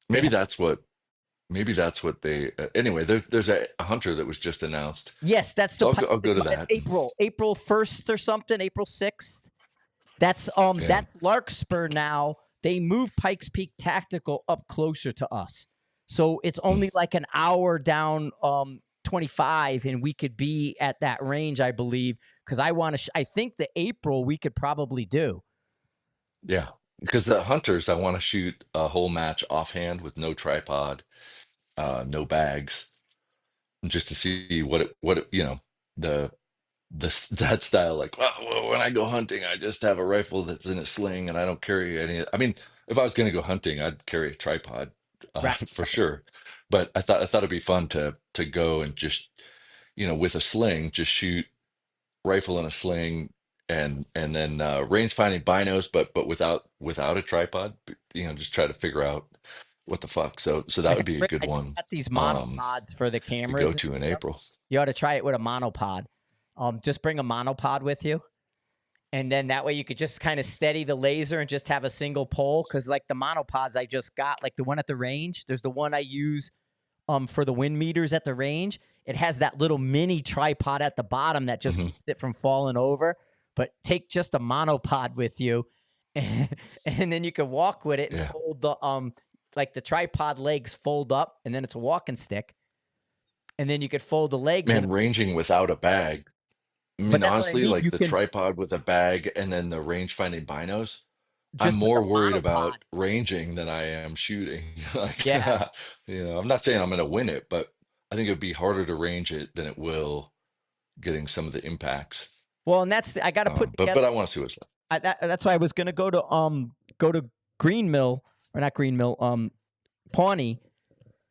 They maybe have, that's what maybe that's what they anyway, there's a hunter that was just announced. yes, that's the So I'll go to that. April 1st or something, April 6th. Yeah. That's Larkspur now. They moved Pikes Peak Tactical up closer to us. So it's Hmm. only like an hour down 25 and we could be at that range, I believe, because I think the April we could probably do. Yeah. Because the hunters, I want to shoot a whole match offhand with no tripod, no bags, just to see the that style. Like, well, when I go hunting, I just have a rifle that's in a sling, and I don't carry any. I mean, if I was going to go hunting, I'd carry a tripod, Right. for sure. But I thought it'd be fun to go and just with a sling, just shoot rifle in a sling and then range finding binos, but without a tripod. Just try to figure out what the fuck. So that would be a good I one got these um monopods for the to go cameras and to in stuff. April. You ought to try it with a monopod. Just bring a monopod with you. And then that way you could just kind of steady the laser and just have a single pole. Cause like the monopods I just got, like the one at the range, there's the one I use for the wind meters at the range. It has that little mini tripod at the bottom that just Hmm. keeps it from falling over. But take just a monopod with you, and then you can walk with it and Yeah. fold the like the tripod legs fold up, and then it's a walking stick, and then you could fold the legs in. Man, ranging without a bag. I But mean, that's what I honestly, mean. like You the can tripod with a bag and then the range finding binos, I'm just bring more a worried monopod. about ranging than I am shooting. Like, Yeah. I'm not saying I'm going to win it, but I think it'd be harder to range it than it will getting some of the impacts. Well, and that's I got to put But together. I want to see what's left. That's why I was gonna go to Green Mill or not Green Mill, Pawnee.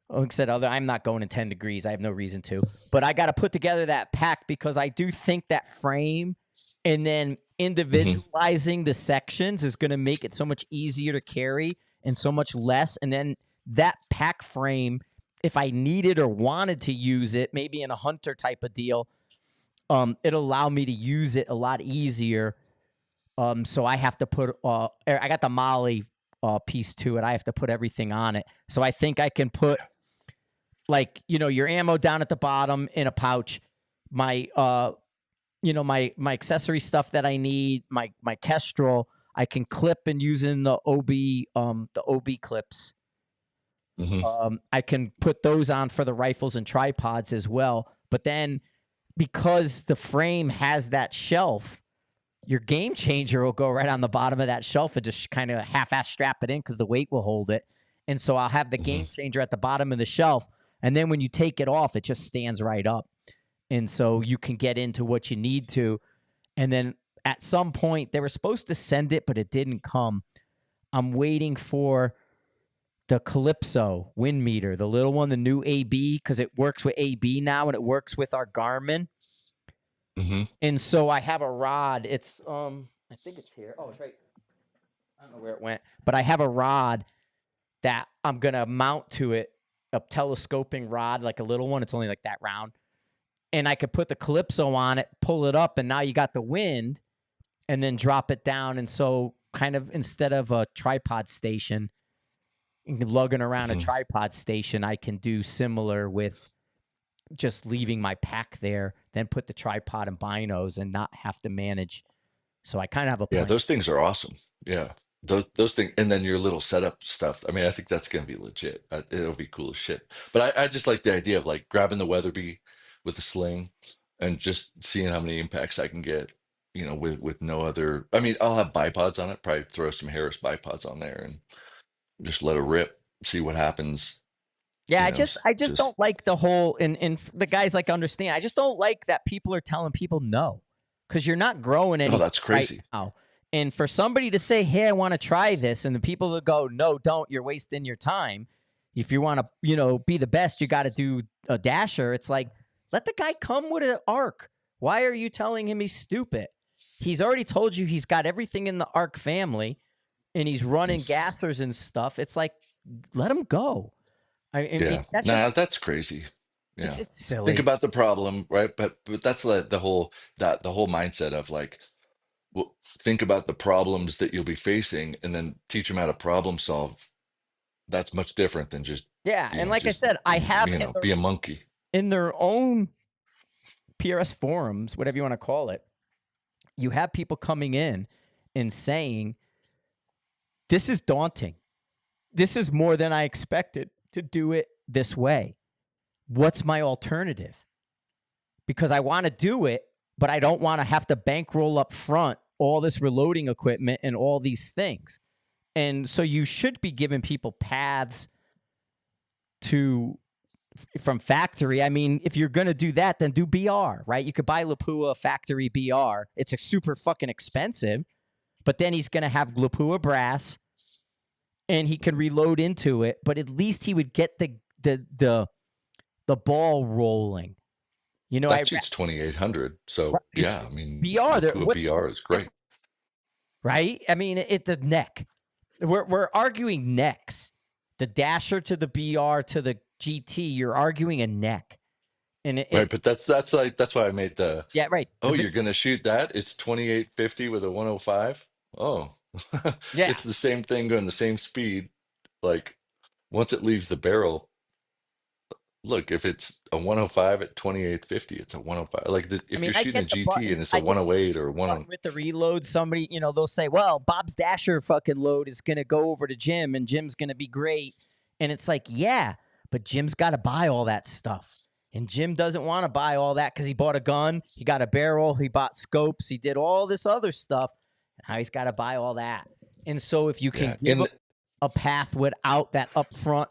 Like I said, I'm not going in 10 degrees. I have no reason to. But I got to put together that pack because I do think that frame and then Hmm. individualizing the sections is going to make it so much easier to carry and so much less. And then that pack frame, if I needed or wanted to use it, maybe in a hunter type of deal, it'll allow me to use it a lot easier. So I have to put, I got the Molly piece to it. I have to put everything on it. So I think I can put, like, your ammo down at the bottom in a pouch, my my accessory stuff that I need, my Kestrel, I can clip and using the OB clips. Hmm. I can put those on for the rifles and tripods as well. But then because the frame has that shelf, your game changer will go right on the bottom of that shelf and just kind of half-ass strap it in because the weight will hold it. And so I'll have the Hmm. game changer at the bottom of the shelf. And then when you take it off, it just stands right up. And so you can get into what you need to. And then at some point, they were supposed to send it, but it didn't come. I'm waiting for the Calypso wind meter, the little one, the new AB, because it works with AB now and it works with our Garmin. Hmm. And so I have a rod. It's I think it's here. Oh, it's right. I don't know where it went, but I have a rod that I'm gonna mount to it, a telescoping rod, like a little one. It's only like that round, and I could put the Calypso on it, pull it up, and now you got the wind, and then drop it down. And so, kind of instead of a tripod station, lugging around a Hmm. tripod station, I can do similar with just leaving my pack there, then put the tripod and binos, and not have to manage. So I kind of have a Yeah, plan. those things are awesome. Yeah, those things, and then your little setup stuff. I mean, I think that's gonna be legit. It'll be cool as shit. But I just like the idea of like grabbing the Weatherby with a sling and just seeing how many impacts I can get. With no other. I mean, I'll have bipods on it. Probably throw some Harris bipods on there and just let it rip. See what happens. Yeah, You I know, just I just don't just like the whole, and the guys like understand. I just don't like that people are telling people no, because you're not growing oh, anything that's right crazy. now. And for somebody to say, "Hey, I want to try this," and the people that go, "No, don't," you're wasting your time. If you want to, be the best, you got to do a dasher. It's like, let the guy come with an arc. Why are you telling him he's stupid? He's already told you he's got everything in the arc family, and he's running gassers and stuff. It's like, let him go. I mean, Yeah, that's just nah, that's crazy. it's Yeah. it's Think silly. about the problem, right? But that's the whole mindset of like, well, think about the problems that you'll be facing and then teach them how to problem solve. That's much different than just, Yeah, and like I just said, I have be a monkey. in their own PRS forums, whatever you want to call it, you have people coming in and saying, "This is daunting. This is more than I expected to do it this way. What's my alternative? Because I want to do it, but I don't want to have to bankroll up front all this reloading equipment and all these things." And so you should be giving people paths to from factory. I mean, if you're gonna do that, then do BR, right? You could buy Lapua factory BR. It's a super fucking expensive, but then he's gonna have Lapua brass, and he can reload into it. But at least he would get the ball rolling. I That shoots 2800. So it's yeah, I mean, BR. There, Lapua what's BR is great. different, right? I mean, the neck. We're arguing necks. The dasher to the BR to the GT. You're arguing a neck, and Right. But that's why I made the, yeah, right. oh, you're gonna shoot that? It's 2850 with a 105. Oh, Yeah, it's the same thing going the same speed. Like once it leaves the barrel, look, if it's a 105 at 2850, it's a 105. Like I if mean, you're I shooting a get the GT and button. it's a I get the 108 or button 10, with the reload. Somebody, they'll say, "Well, Bob's dasher fucking load is gonna go over to Jim, and Jim's gonna be great." And it's like, yeah, but Jim's got to buy all that stuff, and Jim doesn't want to buy all that because he bought a gun, he got a barrel, he bought scopes, he did all this other stuff. Now he's got to buy all that. And so, if you can yeah, give him a path without that upfront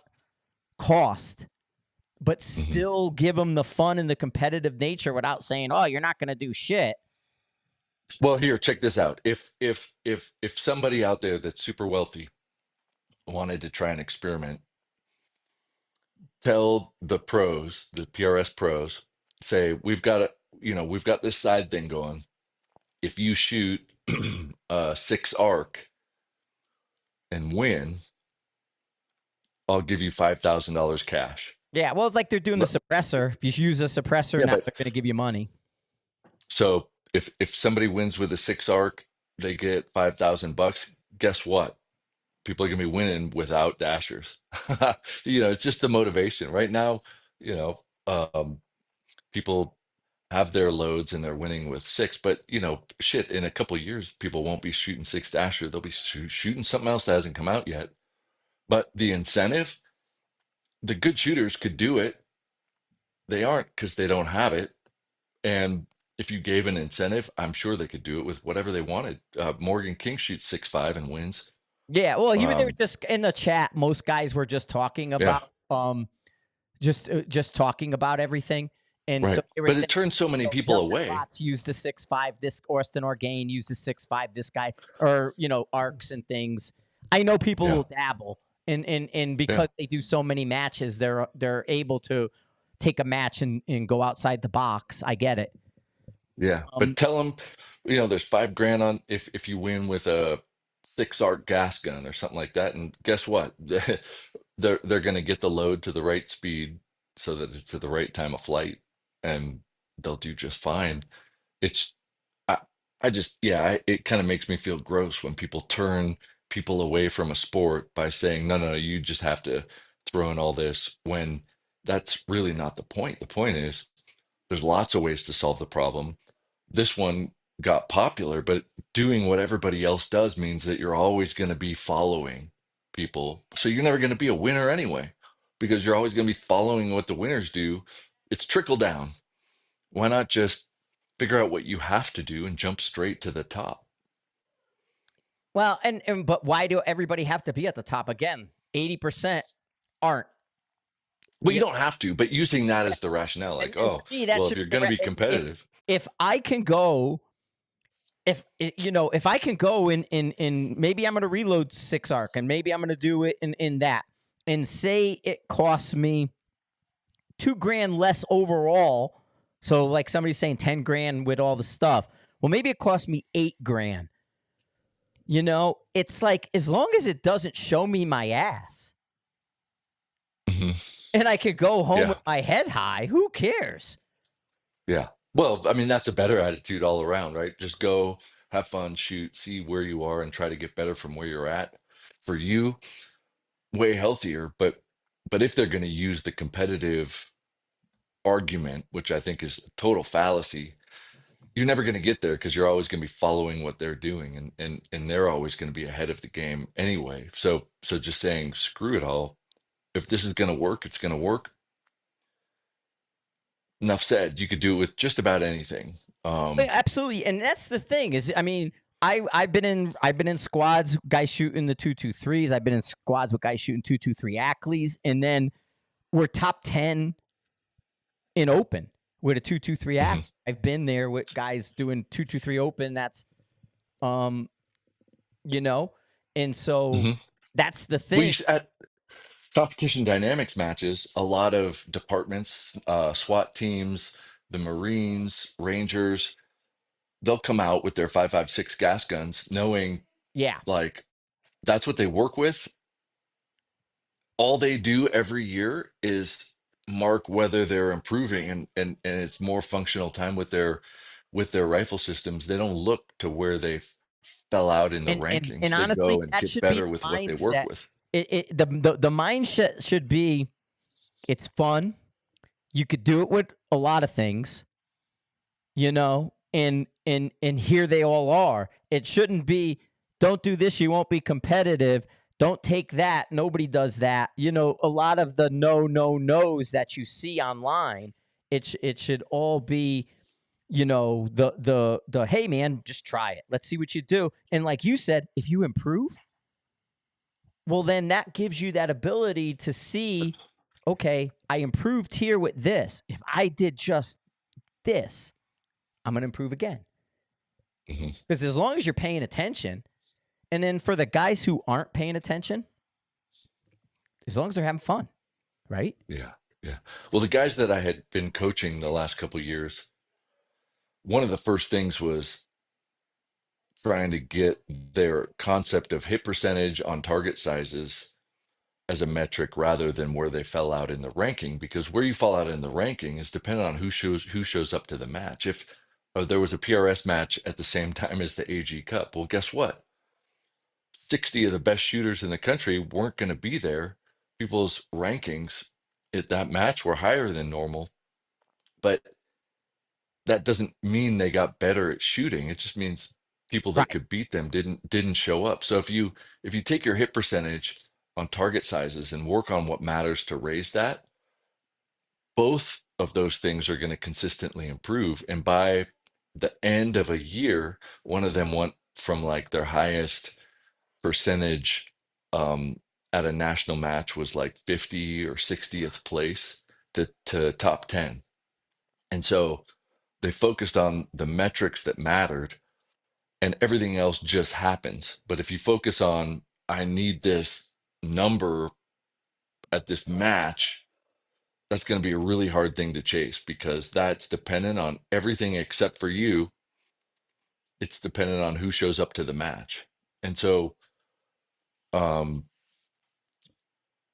cost, but mhm. still give them the fun and the competitive nature without saying, "Oh, you're not going to do shit." Well, here, check this out. If somebody out there that's super wealthy wanted to try an experiment, tell the pros, the PRS pros, say, we've got this side thing going. If you shoot a 6 arc and win, I'll give you $5,000 cash. Yeah, well, it's like they're doing the suppressor. If you use a suppressor, Yeah, now but they're going to give you money. so if somebody wins with a 6 arc, they get $5,000. Guess what? People are gonna be winning without dashers. It's just the motivation. Right now, you know, people have their loads and they're winning with 6, but shit, in a couple of years, people won't be shooting 6 dasher. They'll be shooting something else that hasn't come out yet. But the incentive, the good shooters could do it. They aren't because they don't have it. And if you gave an incentive, I'm sure they could do it with whatever they wanted. Morgan King shoots 6.5 and wins. Yeah, well, they were Um, just in the chat. Most guys were just talking yeah, about just talking about everything, and so right. they were But it saying, turns so many people Justin away. Watts used the 6.5. This Austin Orgain used the 6.5. This guy, or arcs and things. I know people Yeah, will dabble, and yeah. because they do so many matches, they're able to take a match and go outside the box. I get it. Yeah, but tell them, there's 5 grand on if you win with a 6 arc gas gun or something like that. And guess what? They're going to get the load to the right speed so that it's at the right time of flight, and they'll do just fine. It's I I just it kind of makes me feel gross when people turn people away from a sport by saying, no, no, you just have to throw in all this when that's really not the point. The point is there's lots of ways to solve the problem. This one got popular, but doing what everybody else does means that you're always going to be following people. So you're never going to be a winner anyway, because you're always going to be following what the winners do. It's trickle down. Why not just figure out what you have to do and jump straight to the top? Well, and but why do everybody have to be at the top again? 80% aren't. Well, you You don't have to, but using that as the rationale, And like, to oh, me, that well, if should you're be going to be competitive, if I can go, if I can go in maybe I'm going to reload 6 arc and maybe I'm going to do it in that, and say it costs me $2,000 less overall. So like somebody's saying 10 grand with all the stuff. Well, maybe it costs me 8 grand. It's like, as long as it doesn't show me my ass mhm, and I could go home yeah, with my head high, who cares? yeah. Well, I mean, that's a better attitude all around, right? Just go, have fun, shoot, see where you are, and try to get better from where you're at. For you, way healthier. But if they're going to use the competitive argument, which I think is a total fallacy, you're never going to get there because you're always going to be following what they're doing, and they're always going to be ahead of the game anyway. So just saying screw it all. If this is going to work, it's going to work. Enough said. You could do it with just about anything. Absolutely, and that's the thing is, I mean, I've been in squads, guys shooting the 223s. I've been in squads with guys shooting 223 Ackley's, and then we're top 10 in open with a 223 Mhm, Ackley. I've been there with guys doing 223 open. That's um, you know, and so mhm. that's the Well, thing. at competition dynamics matches, a lot of departments, SWAT teams, the Marines, Rangers, they'll come out with their 5.56 gas guns, knowing Yeah, like that's what they work with. All they do every year is mark whether they're improving, and it's more functional time with their rifle systems. They don't look to where they fell out in the and rankings. They honestly, go and that get should be better the with what they work mindset. with. The mindset should be, it's fun. You could do it with a lot of things, and here they all are. It shouldn't be, don't do this, you won't be competitive. Don't take that, nobody does that. A lot of the no's that you see online, it should all be, the hey man, just try it, let's see what you do. And like you said, if you improve, well, then that gives you that ability to see, okay, I improved here with this. If I did just this, I'm going to improve again. Mhm. Because as long as you're paying attention, and then for the guys who aren't paying attention, as long as they're having fun, right? Yeah. Yeah. Well, the guys that I had been coaching the last couple of years, one of the first things was trying to get their concept of hit percentage on target sizes as a metric rather than where they fell out in the ranking, because where you fall out in the ranking is dependent on who shows up to the match. If there was a PRS match at the same time as the AG Cup, well, guess what? 60 of the best shooters in the country weren't going to be there. People's rankings at that match were higher than normal, but that doesn't mean they got better at shooting. It just means people that Right. could beat them didn't show up. So if you take your hit percentage on target sizes and work on what matters to raise that, both of those things are going to consistently improve. And by the end of a year, one of them went from like their highest percentage at a national match was like 50 or 60th place to top 10. And so they focused on the metrics that mattered, and everything else just happens. But if you focus on, I need this number at this match, that's going to be a really hard thing to chase, because that's dependent on everything except for you. It's dependent on who shows up to the match. And so, um,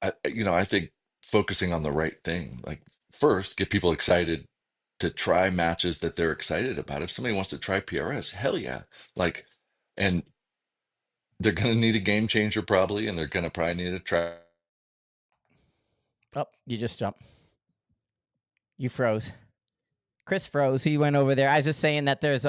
I think focusing on the right thing, like first, get people excited to try matches that they're excited about. If somebody wants to try PRS, hell yeah. Like, and they're going to need a game changer probably, and they're going to probably need to try. Oh, you just jumped. You froze. Chris froze. He went over there. I was just saying that there's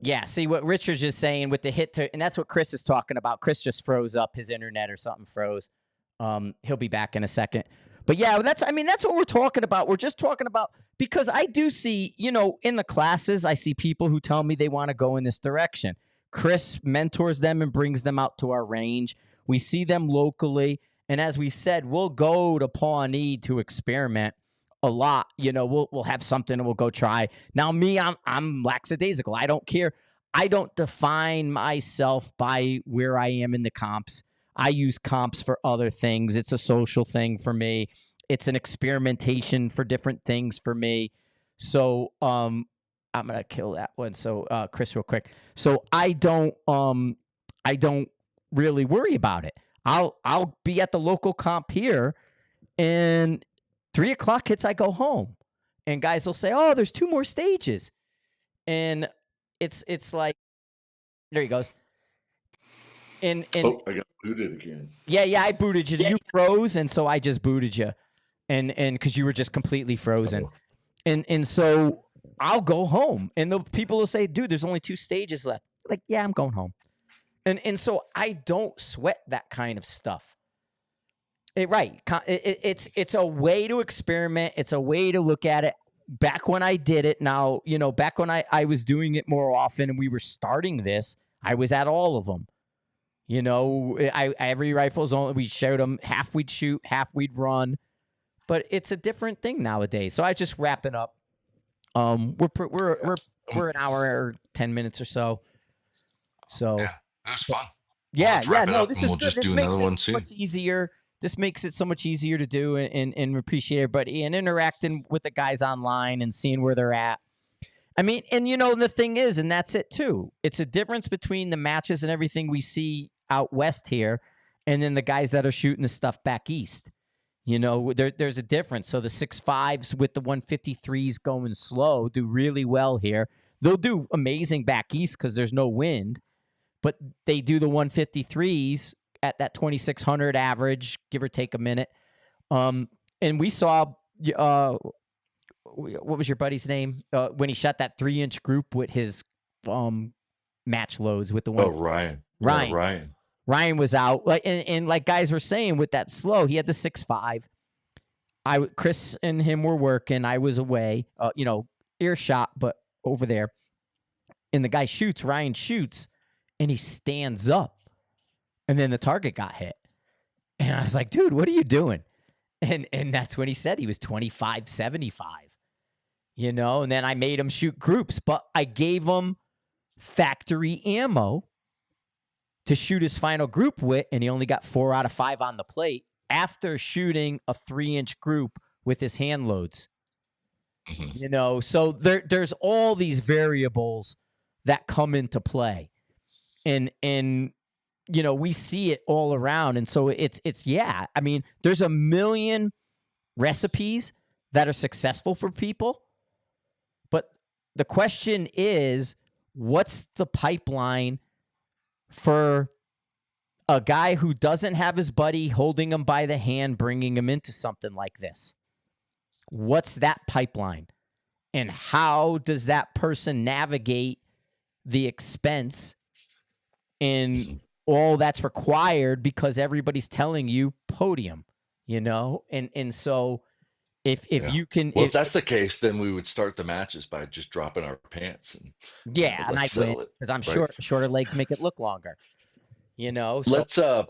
yeah, see what Richard's just saying with the hit to, and that's what Chris is talking about. Chris just froze up, his internet or something froze. He'll be back in a second. But yeah, that's what we're talking about. We're just talking about, because I do see, in the classes, I see people who tell me they want to go in this direction. Chris mentors them and brings them out to our range. We see them locally, and as we've said, we'll go to Pawnee to experiment a lot. We'll have something and we'll go try. Now, me, I'm lackadaisical. I don't care. I don't define myself by where I am in the comps. I use comps for other things. It's a social thing for me. It's an experimentation for different things for me. So I'm gonna kill that one. So Chris, real quick. So I don't really worry about it. I'll be at the local comp here, and 3:00 hits, I go home, and guys will say, "Oh, there's 2 more stages," and it's like, there he goes. And Oh, I got booted again. yeah, I booted you. You froze, and so I just booted you, and because you were just completely frozen, and so I'll go home, and the people will say, "Dude, there's only 2 stages left." Like, yeah, I'm going home, and so I don't sweat that kind of stuff. Right. It's a way to experiment. It's a way to look at it. Back when I did it, now, back when I was doing it more often and we were starting this, I was at all of them. Every rifle's only, we showed them, half we'd shoot, half we'd run, but it's a different thing nowadays. So I just wrap it up. We're an hour or 10 minutes or so. So Yeah, it was fun. yeah, Let's wrap it no, up, this and is we'll good. just This do makes another it one soon. much easier. This makes it so much easier to do and appreciate everybody and interacting with the guys online and seeing where they're at. I mean, and the thing is, and that's it too. It's a difference between the matches and everything we see out west here, and then the guys that are shooting the stuff back east. There's a difference. So the 6.5s with the 153s going slow do really well here. They'll do amazing back east because there's no wind, but they do the 153s at that 2,600 average, give or take a minute. And we saw, what was your buddy's name? When he shot that 3-inch group with his match loads with the one. Oh, Ryan. Ryan. Yeah, Ryan. Ryan was out. And like guys were saying with that slow, he had the 6.5. Chris and him were working. I was away, earshot, but over there. And the guy shoots, Ryan shoots, and he stands up. And then the target got hit. And I was like, dude, what are you doing? And that's when he said he was 25-75. And then I made him shoot groups, but I gave him factory ammo to shoot his final group with, and he only got 4 out of 5 on the plate after shooting a 3-inch group with his hand loads. Mhm. So there's all these variables that come into play, and we see it all around. And so it's yeah, I mean, there's a million recipes that are successful for people, but the question is, what's the pipeline for a guy who doesn't have his buddy holding him by the hand, bringing him into something like this? What's that pipeline? And how does that person navigate the expense and all that's required, because everybody's telling you podium, and so if Yeah. you can, Well, if that's the case, then we would start the matches by just dropping our pants and yeah, and I let's win settle it, because I'm right? shorter legs make it look longer, so Let's uh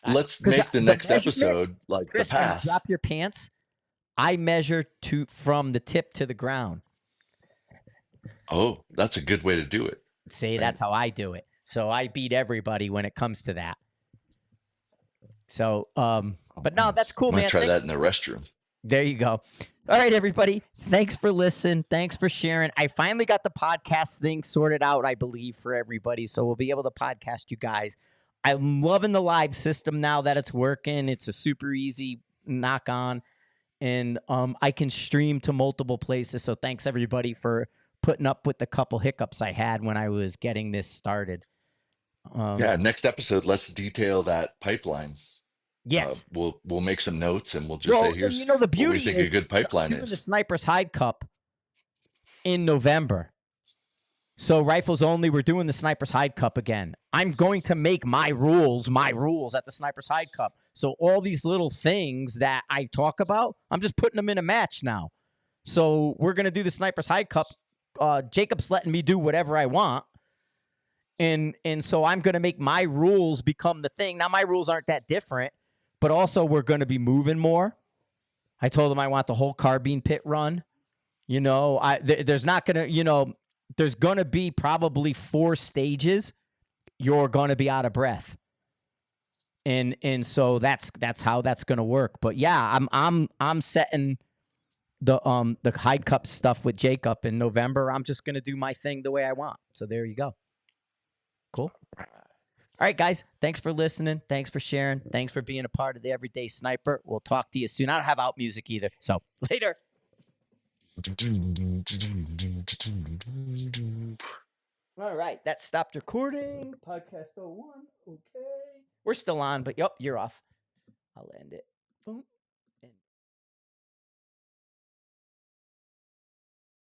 let's because make the the next measurement, episode like the Chris, when I path. drop your pants, I measure from the tip to the ground. Oh, that's a good way to do it, See, right? that's how I do it. So I beat everybody when it comes to that. So, but no, that's cool, Might man. try that in the restroom. There you go. All right, everybody. Thanks for listening. Thanks for sharing. I finally got the podcast thing sorted out, I believe, for everybody. So we'll be able to podcast you guys. I'm loving the live system now that it's working. It's a super easy knock on, and I can stream to multiple places. So thanks everybody for putting up with the couple hiccups I had when I was getting this started. Yeah, next episode, let's detail that pipeline. Yes. We'll make some notes and we'll just say, Well, and here's the what we beauty think is a good I'm pipeline doing the is. Sniper's Hide Cup in November. So rifles only, we're doing the Sniper's Hide Cup again. I'm going to make my rules at the Sniper's Hide Cup. So all these little things that I talk about, I'm just putting them in a match now. So we're going to do the Sniper's Hide Cup. Jacob's letting me do whatever I want. And so I'm going to make my rules become the thing. Now, my rules aren't that different, but also we're going to be moving more. I told him I want the whole carbine pit run. There's not going to, there's going to be probably 4 stages. You're going to be out of breath. And so that's how that's going to work. But yeah, I'm setting the Hide Cup stuff with Jacob in November. I'm just going to do my thing the way I want. So there you go. Cool. All right, guys. Thanks for listening. Thanks for sharing. Thanks for being a part of the Everyday Sniper. We'll talk to you soon. I don't have out music either. So later. All right. That stopped recording. Podcast 01. Okay. We're still on, but yep, you're off. I'll end it. Boom.